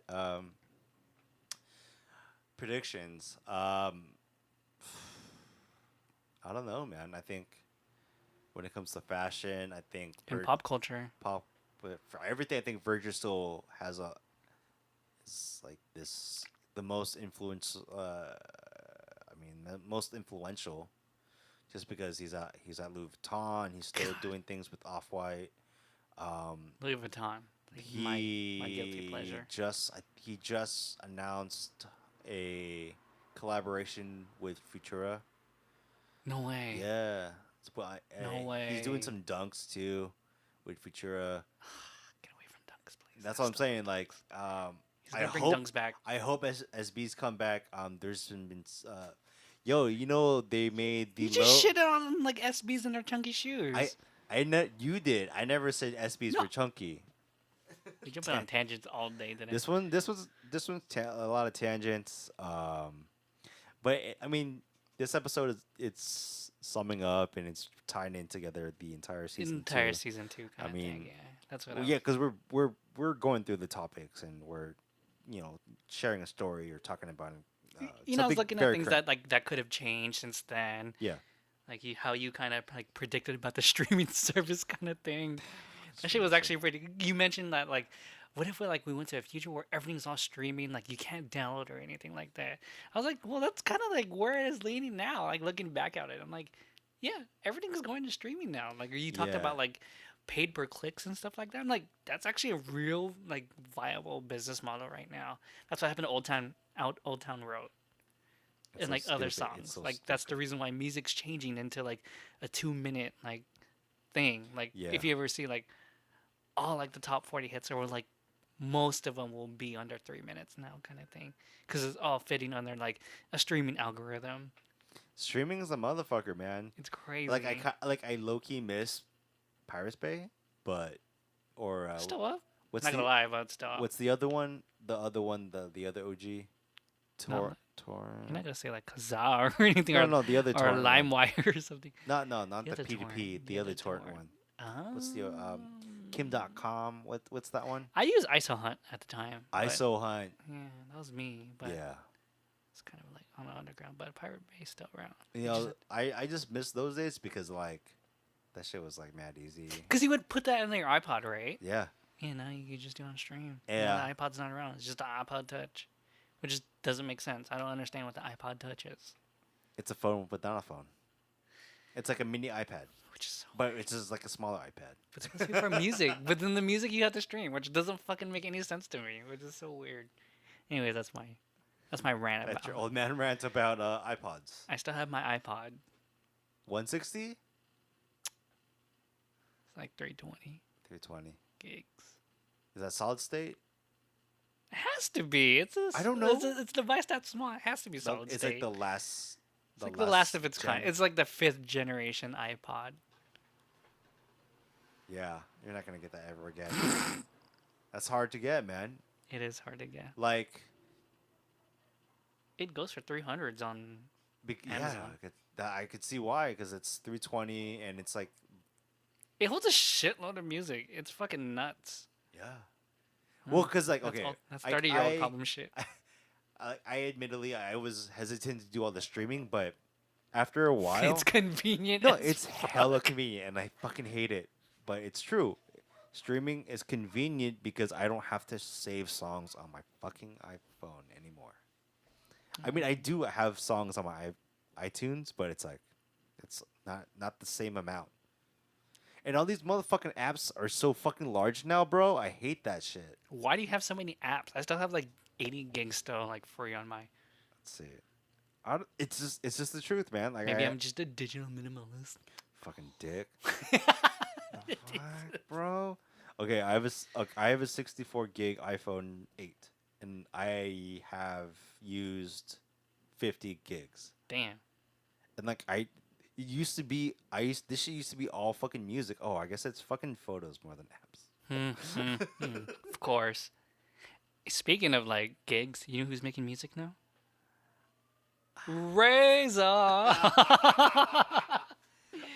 Predictions. I don't know, man. I think when it comes to fashion, I think in pop culture, pop for everything. I think Virgil still has a is like this the most influence. I mean, the most influential, just because he's at Louis Vuitton. He's still doing things with Off White. Louis Vuitton. Like my guilty pleasure. He just announced a collaboration with Futura. No way. Yeah, No way. He's doing some dunks too with Futura. Get away from dunks, please. That's what I'm saying. Like, He's gonna bring dunks back. I hope as bees come back. There's been yo, they made the You just shitted on like SBs and their chunky shoes. You did. I never said SBs were chunky. You jumping on tangents all day today. This one's a lot of tangents. I mean, this episode it's summing up and it's tying in together the entire season. Season 2. Kind of thing, yeah, that's what. Yeah, because we're going through the topics and we're sharing a story or talking about it. I was looking at things that could have changed since then. Yeah. Like how you kind of like predicted about the streaming service kind of thing. That shit was actually pretty. You mentioned that like, what if we went to a future where everything's all streaming, like you can't download or anything like that? I was like, well, that's kind of like where it is leaning now. Like looking back at it, I'm like, yeah, everything's going to streaming now. Like you talked about like paid per clicks and stuff like that. I'm like, that's actually a real like viable business model right now. That's what happened to Old Town Road. And like other songs, like that's the reason why music's changing into like a 2-minute like thing. Like if you ever see like all like the top 40 hits, or like most of them will be under 3 minutes now, kind of thing, because it's all fitting under like a streaming algorithm. Streaming is a motherfucker, man. It's crazy. Like I low key miss Pirates Bay, but still up. What's not gonna lie, but still up. What's the other one? The other OG. Torrent. You're not gonna say like Kazaa or anything. No, the other or torrent LimeWire or something. Not the other P2P. torrent. The other torrent one. What's the Kim.com? What's that one? I used ISO Hunt at the time. ISO Hunt. Yeah, that was me. But yeah. It's kind of like on the underground, but Pirate Bay still around. I just miss those days because like that shit was like mad easy. Because you would put that in your iPod, right? Yeah. Yeah, now you could just do it on stream. Yeah. The iPod's not around. It's just the iPod Touch, which just doesn't make sense. I don't understand what the iPod Touch is. It's a phone without a phone. It's like a mini iPad. Which is so but it's just like a smaller iPad. It's supposed to be for music, but then the music you have to stream, which doesn't fucking make any sense to me, which is so weird. Anyway, that's my rant about. That's your old man rant about iPods. I still have my iPod. 160? It's like 320. 320 gigs. Is that solid state? It has to be. I don't know. It's a device that small. It has to be solid state. It's like the last. It's like the last of its kind. It's like the 5th generation iPod. Yeah, you're not gonna get that ever again. That's hard to get, man. It is hard to get. Like, it goes for 300s on Amazon. Yeah, I could see why, because it's 320 and it's like. It holds a shitload of music. It's fucking nuts. Yeah. Well, because like That's okay, that's I 30-year-old problem shit. I admittedly I was hesitant to do all the streaming, but after a It's while, convenient no, as it's hella fuck. convenient, and I fucking hate it. But it's true. Streaming is convenient because I don't have to save songs on my fucking iPhone anymore. I mean, I do have songs on my iTunes, but it's like it's not the same amount. And all these motherfucking apps are so fucking large now, bro. I hate that shit. Why do you have so many apps? I still have like 80 gigs still like free on my. Let's see. It's just the truth, man. Like Maybe I I'm just a digital minimalist. fucking dick. Fuck, bro. Okay, I have a 64 gig iPhone 8, and I have used 50 gigs. Damn. And like it used to be this shit used to be all fucking music. Oh, I guess it's fucking photos more than apps. Of course. Speaking of like gigs, you know who's making music now? Razor.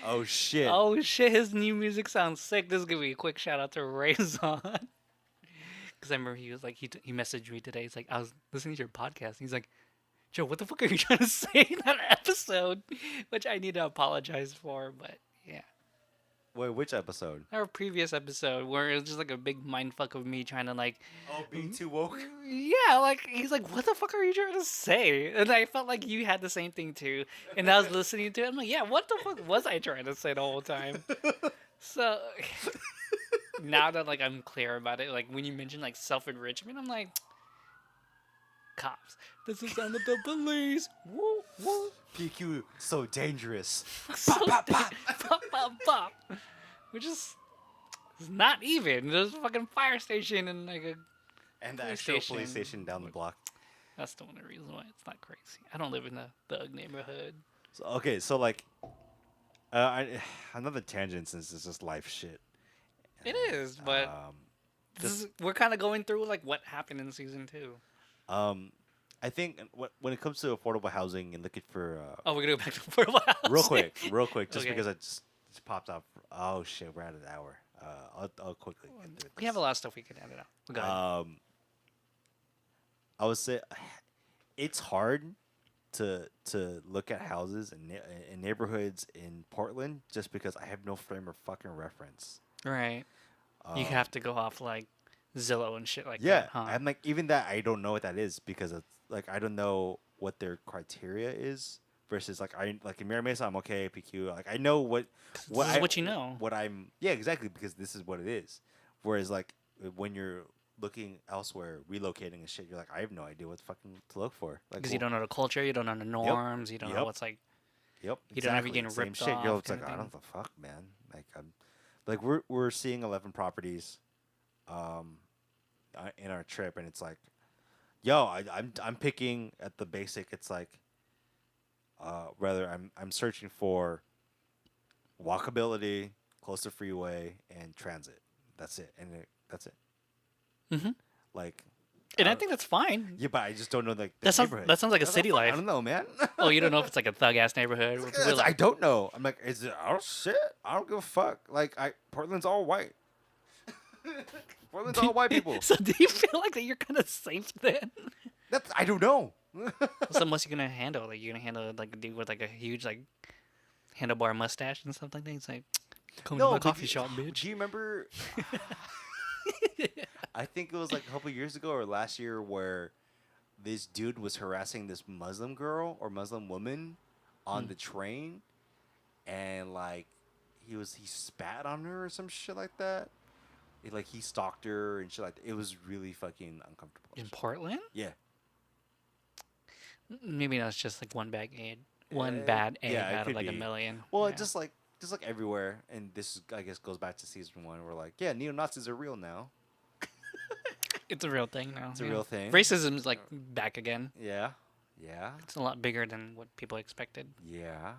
Oh shit. Oh shit, his new music sounds sick. This is gonna be a quick shout out to Razor. Because I remember he was like, he messaged me today. He's like, I was listening to your podcast. He's like, Joe, what the fuck are you trying to say in that episode? Which I need to apologize for, but yeah. Wait, which episode? Our previous episode where it was just like a big mindfuck of me trying to like, Oh, being too woke. yeah, like he's like, what the fuck are you trying to say? And I felt like you had the same thing too. And I was listening to it. I'm like, yeah, what the fuck was I trying to say the whole time? So now that like I'm clear about it, like when you mention like self-enrichment, I'm like, cops. This is the sound of the police. Woo, woo. PQ so dangerous. So pop, pop, pop. Which is not even. There's a fucking fire station and like a. And the police actual station. police station down the block. That's the only reason why it's not crazy. I don't live in a thug neighborhood. So, okay, so like, another tangent since it's just life shit. It is, but we're kind of going through like what happened in season 2. I think when it comes to affordable housing and looking for Oh, we're gonna go back to affordable housing. real quick, just Okay. because it just popped up. Oh shit, we're at an hour. I'll quickly get through We have a lot of stuff we can edit out. Go this. ahead. I would say it's hard to look at houses in neighborhoods in Portland just because I have no frame of fucking reference. Right. You have to go off like Zillow and shit like Yeah, that, huh? I'm like even that I don't know what that is because it's like I don't know what their criteria is versus like I like in Mira Mesa I'm okay PQ like I know what This is what you know. what I'm yeah exactly because this is what it is. Whereas like when you're looking elsewhere relocating and shit you're like I have no idea what fucking to look for like Because you don't know the culture, you don't know the norms, you don't know Yep. what's like. Yep. You don't ever getting Same ripped shit. You're off it's like kinda I don't thing. know the fuck man like I'm like we're seeing 11 properties in our trip and it's like yo I'm picking at the basic it's like rather I'm searching for walkability close to freeway and transit that's it and that's it Mhm. like And I think that's fine. yeah but I just don't know like the That sounds neighborhood. that sounds like a I don't city know, life. I don't know man Oh, you don't know if it's like a thug ass neighborhood. with real, I like, don't know I'm like is it oh shit I don't give a fuck like Portland's all white Portland's all white people So do you feel like that you're kind of safe then? that's I don't know What's the most you're gonna handle? Like you're gonna handle like a dude with like a huge like handlebar mustache and stuff like that. It's like, come to my but coffee shop, do bitch. you remember I think it was like a couple years ago or last year where this dude was harassing this Muslim girl or Muslim woman on the train, and like he spat on her or some shit like that. Like he stalked her and shit like that. It was really fucking uncomfortable. In Portland? Yeah. Maybe that's just like one bad egg yeah, it out of could like a be. million. Well, Yeah. just like everywhere, and this I guess goes back to season 1. We're like, yeah, neo Nazis are real now. It's a real thing now. It's a real thing. Racism's like back again. Yeah, yeah, It's a lot bigger than what people expected. yeah.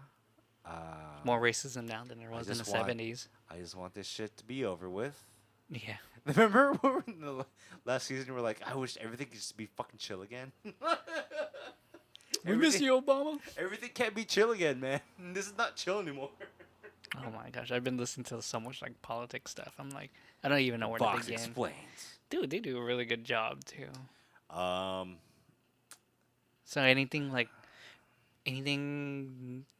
More racism now than there was in the just want- 70s. I just want this shit to be over with. Yeah. Remember when in the last season we're like, I wish everything could just be fucking chill again. We miss you, Obama. Everything can't be chill again, man. This is not chill anymore. Oh my gosh, I've been listening to so much like politics stuff. I'm like, I don't even know where to Fox begin. explains. Dude, they do a really good job too. Um, So anything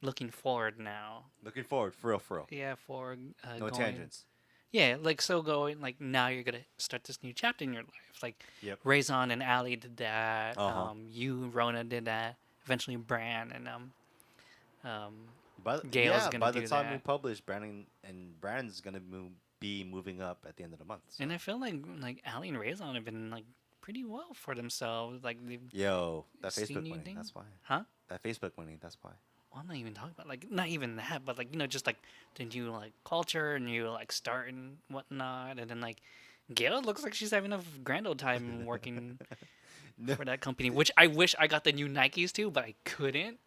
looking forward now? looking forward, for real, for real. Yeah, for No going. tangents. Yeah, like so going like now you're gonna start this new chapter in your life. Like Yep. Raison and Ali did that. Uh-huh. You Rona did that. Eventually Bran and um But Gail's yeah, gonna by the do time we that. publish, Brandon's gonna be moving up at the end of the month. So. And I feel like Ali and Raison have been like pretty well for themselves. Like they've Yo, that seen Facebook new money. things. That's why. Huh? That Facebook money. That's why. Well, I'm not even talking about like not even that, but like just like the new like culture and new like start and whatnot, and then like Gail looks like she's having a grand old time working No. for that company, which I wish I got the new Nikes too, but I couldn't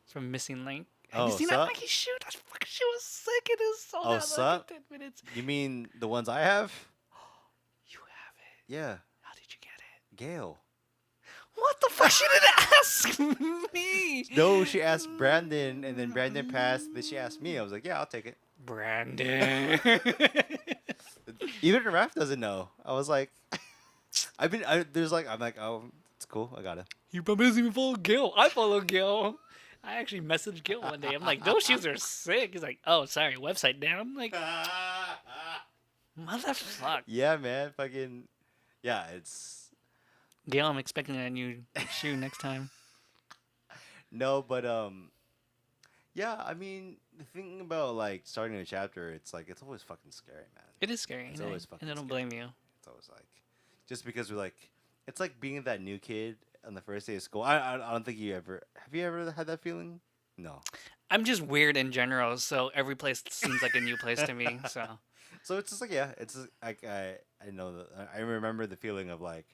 from Missing Link. Have you Oh, seen that sup? Nike shoe? That fucking shoe was sick. It is sold Oh, out sup? like in 10 minutes. You mean the ones I have? You have it. Yeah, How did you get it? Gail. What the fuck? She didn't ask me. No, she asked Brandon, and then Brandon passed. Then she asked me. I was like, yeah, I'll take it. Brandon. Even Raph doesn't know. I was like, I'm like, oh, it's cool. I got it. You probably doesn't even follow Gil. I follow Gil. I actually messaged Gil one day. I'm like, those shoes are sick. He's like, oh, sorry, website down. I'm like, motherfucker. Yeah, man. Fucking, yeah, it's. Gil, I'm expecting a new shoe next time. No, but yeah. I mean, the thing about like starting a chapter, it's like it's always fucking scary, man. It is scary. It's and always I, fucking and I don't scary. blame you. It's always like, just because we're like, it's like being that new kid on the first day of school. I don't think you ever have you ever had that feeling? No. I'm just weird in general, so every place seems like a new place to me. So So it's just like yeah, it's just, like I know that I remember the feeling of like,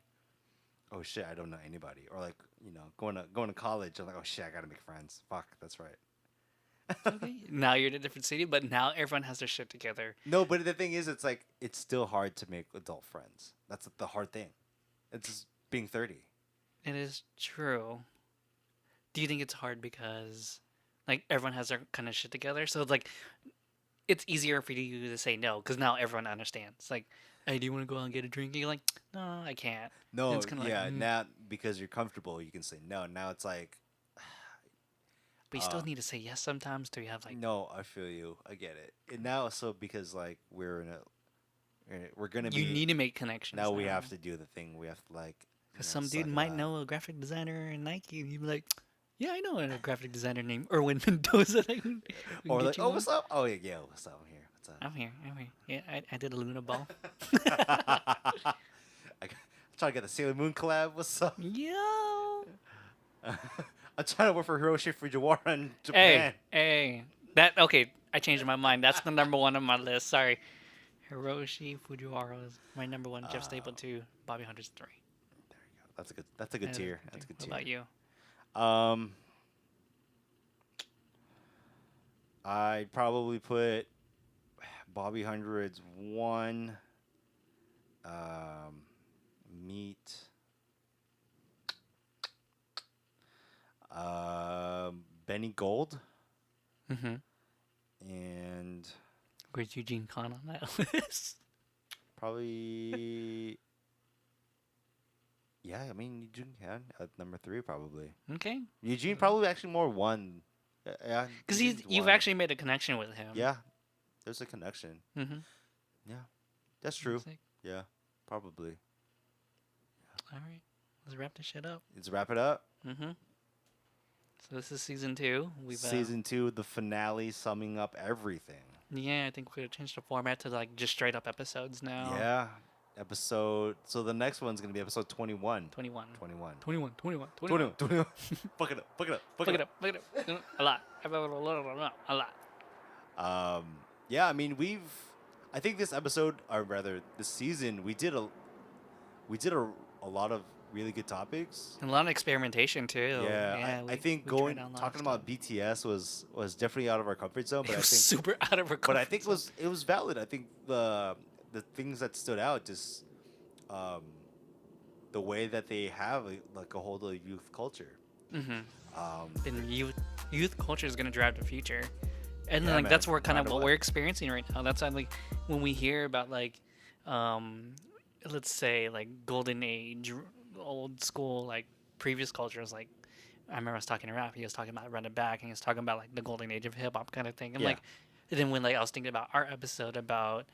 oh shit, I don't know anybody, or like going to college. I'm like, oh shit, I gotta make friends. Fuck, that's right. okay. Now you're in a different city, but now everyone has their shit together. No, but the thing is, it's like it's still hard to make adult friends. That's the hard thing. It's just being 30. It is true. Do you think it's hard because like everyone has their kind of shit together? So it's like it's easier for you to say no because now everyone understands. Like, hey, do you want to go out and get a drink? And you're like, no, I can't. No, it's kinda like, yeah, now because you're comfortable, you can say no. Now it's like, But you still need to say yes sometimes. Do you have like? no, I feel you, I get it. And now, so because like we're gonna You be need to make connections. now, we have to do the thing. We have to like, Because some dude might know a graphic designer in Nike, and you'd be like, yeah, I know a graphic designer named ERWIN Mendoza. That we can or get like, you oh, on." what's up? Oh yeah, what's up? I'm here. What's up? I'm here. Yeah, I did a Luna ball. I'm trying to get the Sailor Moon collab. What's up? Yo. I'm trying to work for Hiroshi Fujiwara in Hey, Japan. hey. That okay? I changed my mind. That's the number one on my list. Sorry, Hiroshi Fujiwara is my number one. Jeff Staple 2. Bobby Hunter's 3. There you go. That's a good tier. That's a good What tier. about you? I'd probably put Bobby Hundred's 1. Meat. Benny Gold. Mm-hmm. And Where's Eugene Khan on that list? probably. Yeah, I mean Eugene Khan at number 3 probably. Okay. Eugene probably actually more 1. Yeah, Because Eugene's you've 1. actually made a connection with him. Yeah, there's a connection. Mm-hmm. Yeah, that's true. Yeah, probably. All right. Let's wrap this shit up. Let's wrap it up. Mm-hmm. So this is season 2. We've Season 2, the finale, summing up everything. yeah, I think we're gonna change the format to like just straight up episodes now. Yeah, episode. So the next one's gonna be episode 21. 21. 21. 21. 21. 21. 21. Fuck it up. Fuck it up. Fuck it up. Fuck it up. A lot. A lot. Yeah, I mean I think this episode, or rather this season, we did a lot of really good topics. And a lot of experimentation too. Yeah, I think we tried out a lot of talking stuff. about BTS was definitely out of our comfort zone, but It I was think super out of our but I comfort think zone. it was valid. I think the things that stood out just the way that they have like a hold of youth culture. Mm-hmm. And youth culture is gonna drive the future, and Yeah, like man, that's where kind no of matter what what. we're experiencing right now. That's why, like when we hear about like let's say like golden age, old school, like previous cultures. Like I remember I was talking to Raph. He was talking about Run It Back, and he was talking about like the golden age of hip hop kind of thing. And Yeah. like, and then when like I was thinking about our episode about,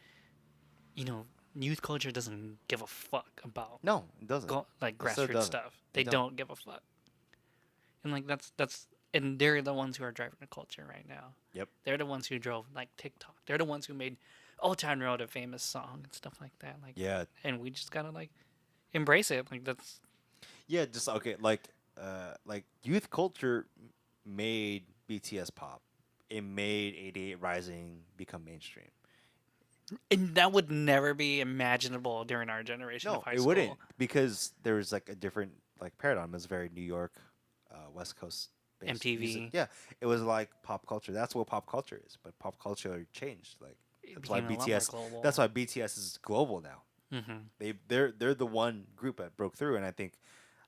you know, youth culture doesn't give a fuck about No, it doesn't. like It so grassroots doesn't. stuff. They They don't. don't give a fuck. And like that's and they're the ones who are driving the culture right now. Yep. They're the ones who drove like TikTok. They're the ones who made Old Town Road a famous song and stuff like that. Like Yeah. and we just gotta like embrace it. Like that's Yeah. Just okay. Like youth culture made BTS pop. It made 88 Rising become mainstream. and that would never be imaginable during our generation No, of high it school. wouldn't because there was like a different like paradigm. It was very New York, West Coast based MTV. music. Yeah, it was like pop culture. That's what pop culture is. But pop culture changed. Like It that's why became a lot more BTS. global. That's why BTS is global now. Mm-hmm. They're the one group that broke through, and I think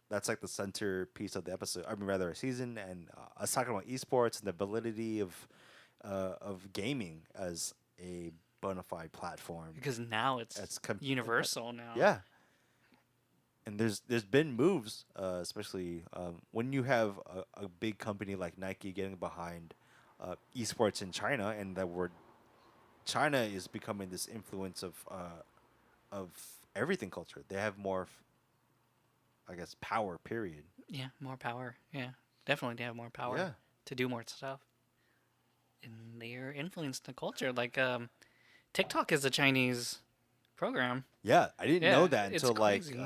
that's like the centerpiece of the episode. I mean, rather a season, and us talking about esports and the validity of gaming as a bona fide platform. Because now it's universal now. Yeah, and there's been moves, especially when you have a big company like Nike getting behind esports in China, and that word China is becoming this influence of everything culture. They have more, I guess, power. Period. Yeah, more power. Yeah, definitely they have more power Yeah. to do more stuff. And they're influenced the culture. Like TikTok is a Chinese program. Yeah, I didn't Yeah, know that it's until like crazy.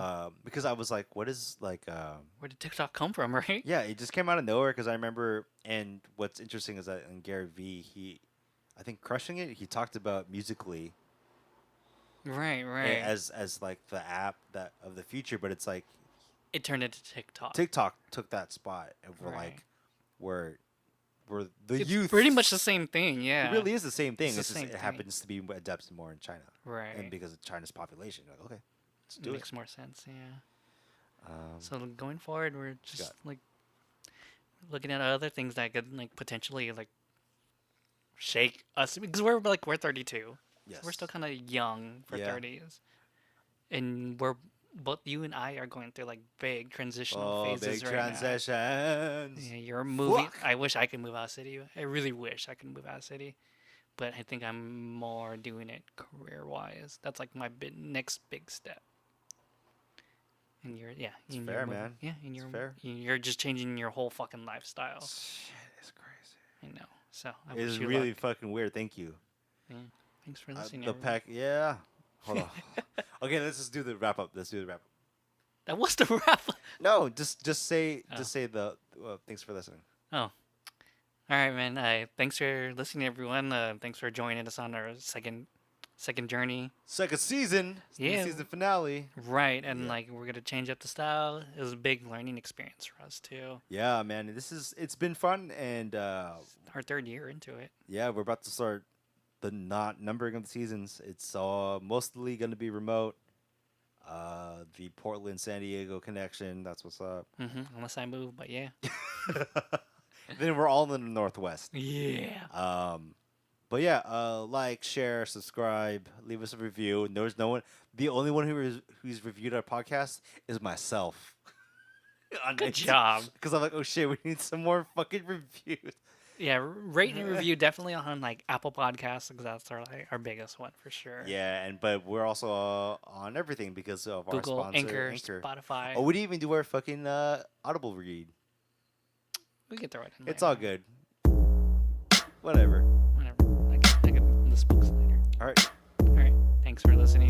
because I was like, what is like Where did TikTok come from, right? yeah, it just came out of nowhere because I remember. And what's interesting is that in Gary V, I think crushing it. He talked about Musically Right, right. as like the app that of the future, but it's like It turned into TikTok. TikTok took that spot and we're Right. like where the It's youth pretty much the same thing, yeah. it really is the same thing. It's the It's just, same it thing. happens to be adapted more in China, Right. and because of China's population, you're like okay, let's It do makes more sense, yeah. it. So going forward, we're just got- like looking at other things that could like potentially like shake us because we're 32. Yes, So we're still kind of young for Yeah. 30s, and we're both you and I are going through like big transitional phases big right transitions. now. Yeah, you're moving. Fuck. I wish I could move out of city. I really wish I could move out of city, but I think I'm more doing it career wise. That's like my next big step. And you're and fair, you're moving- man. Yeah, and It's you're fair. you're just changing your whole fucking lifestyle. Shit, it's crazy. I know. So I It's wish you really luck. fucking weird. Thank you. Yeah. Thanks for listening. The everyone. pack, yeah. Hold on. Okay, let's just do the wrap up. Let's do the wrap up. That was the wrap. No, just say Oh. just say the thanks for listening. Oh. All right, man. Thanks for listening, everyone. Thanks for joining us on our second journey. Second season, Yeah. season finale. Right, and Yeah. like we're gonna change up the style. It was a big learning experience for us too. Yeah, man, it's been fun, and Our third year into it. yeah, we're about to start the not numbering of the seasons. It's mostly gonna be remote. The Portland San Diego connection. That's what's up. Unless I move, but yeah. Then we're all in the Northwest. Yeah. But yeah, like, share, subscribe, leave us a review. There's no one. The only one who's reviewed our podcast is myself. Good job. Because I'm like, oh shit, we need some more fucking reviews. Yeah, rate and review definitely on like Apple Podcasts because that's our biggest one for sure. Yeah, but we're also on everything because of Google, our sponsor, Anchor, Spotify. Oh, we didn't even do our fucking Audible read. We can throw it in. It's all good. Whatever. Whatever. I can list books later. All right. All right. Thanks for listening.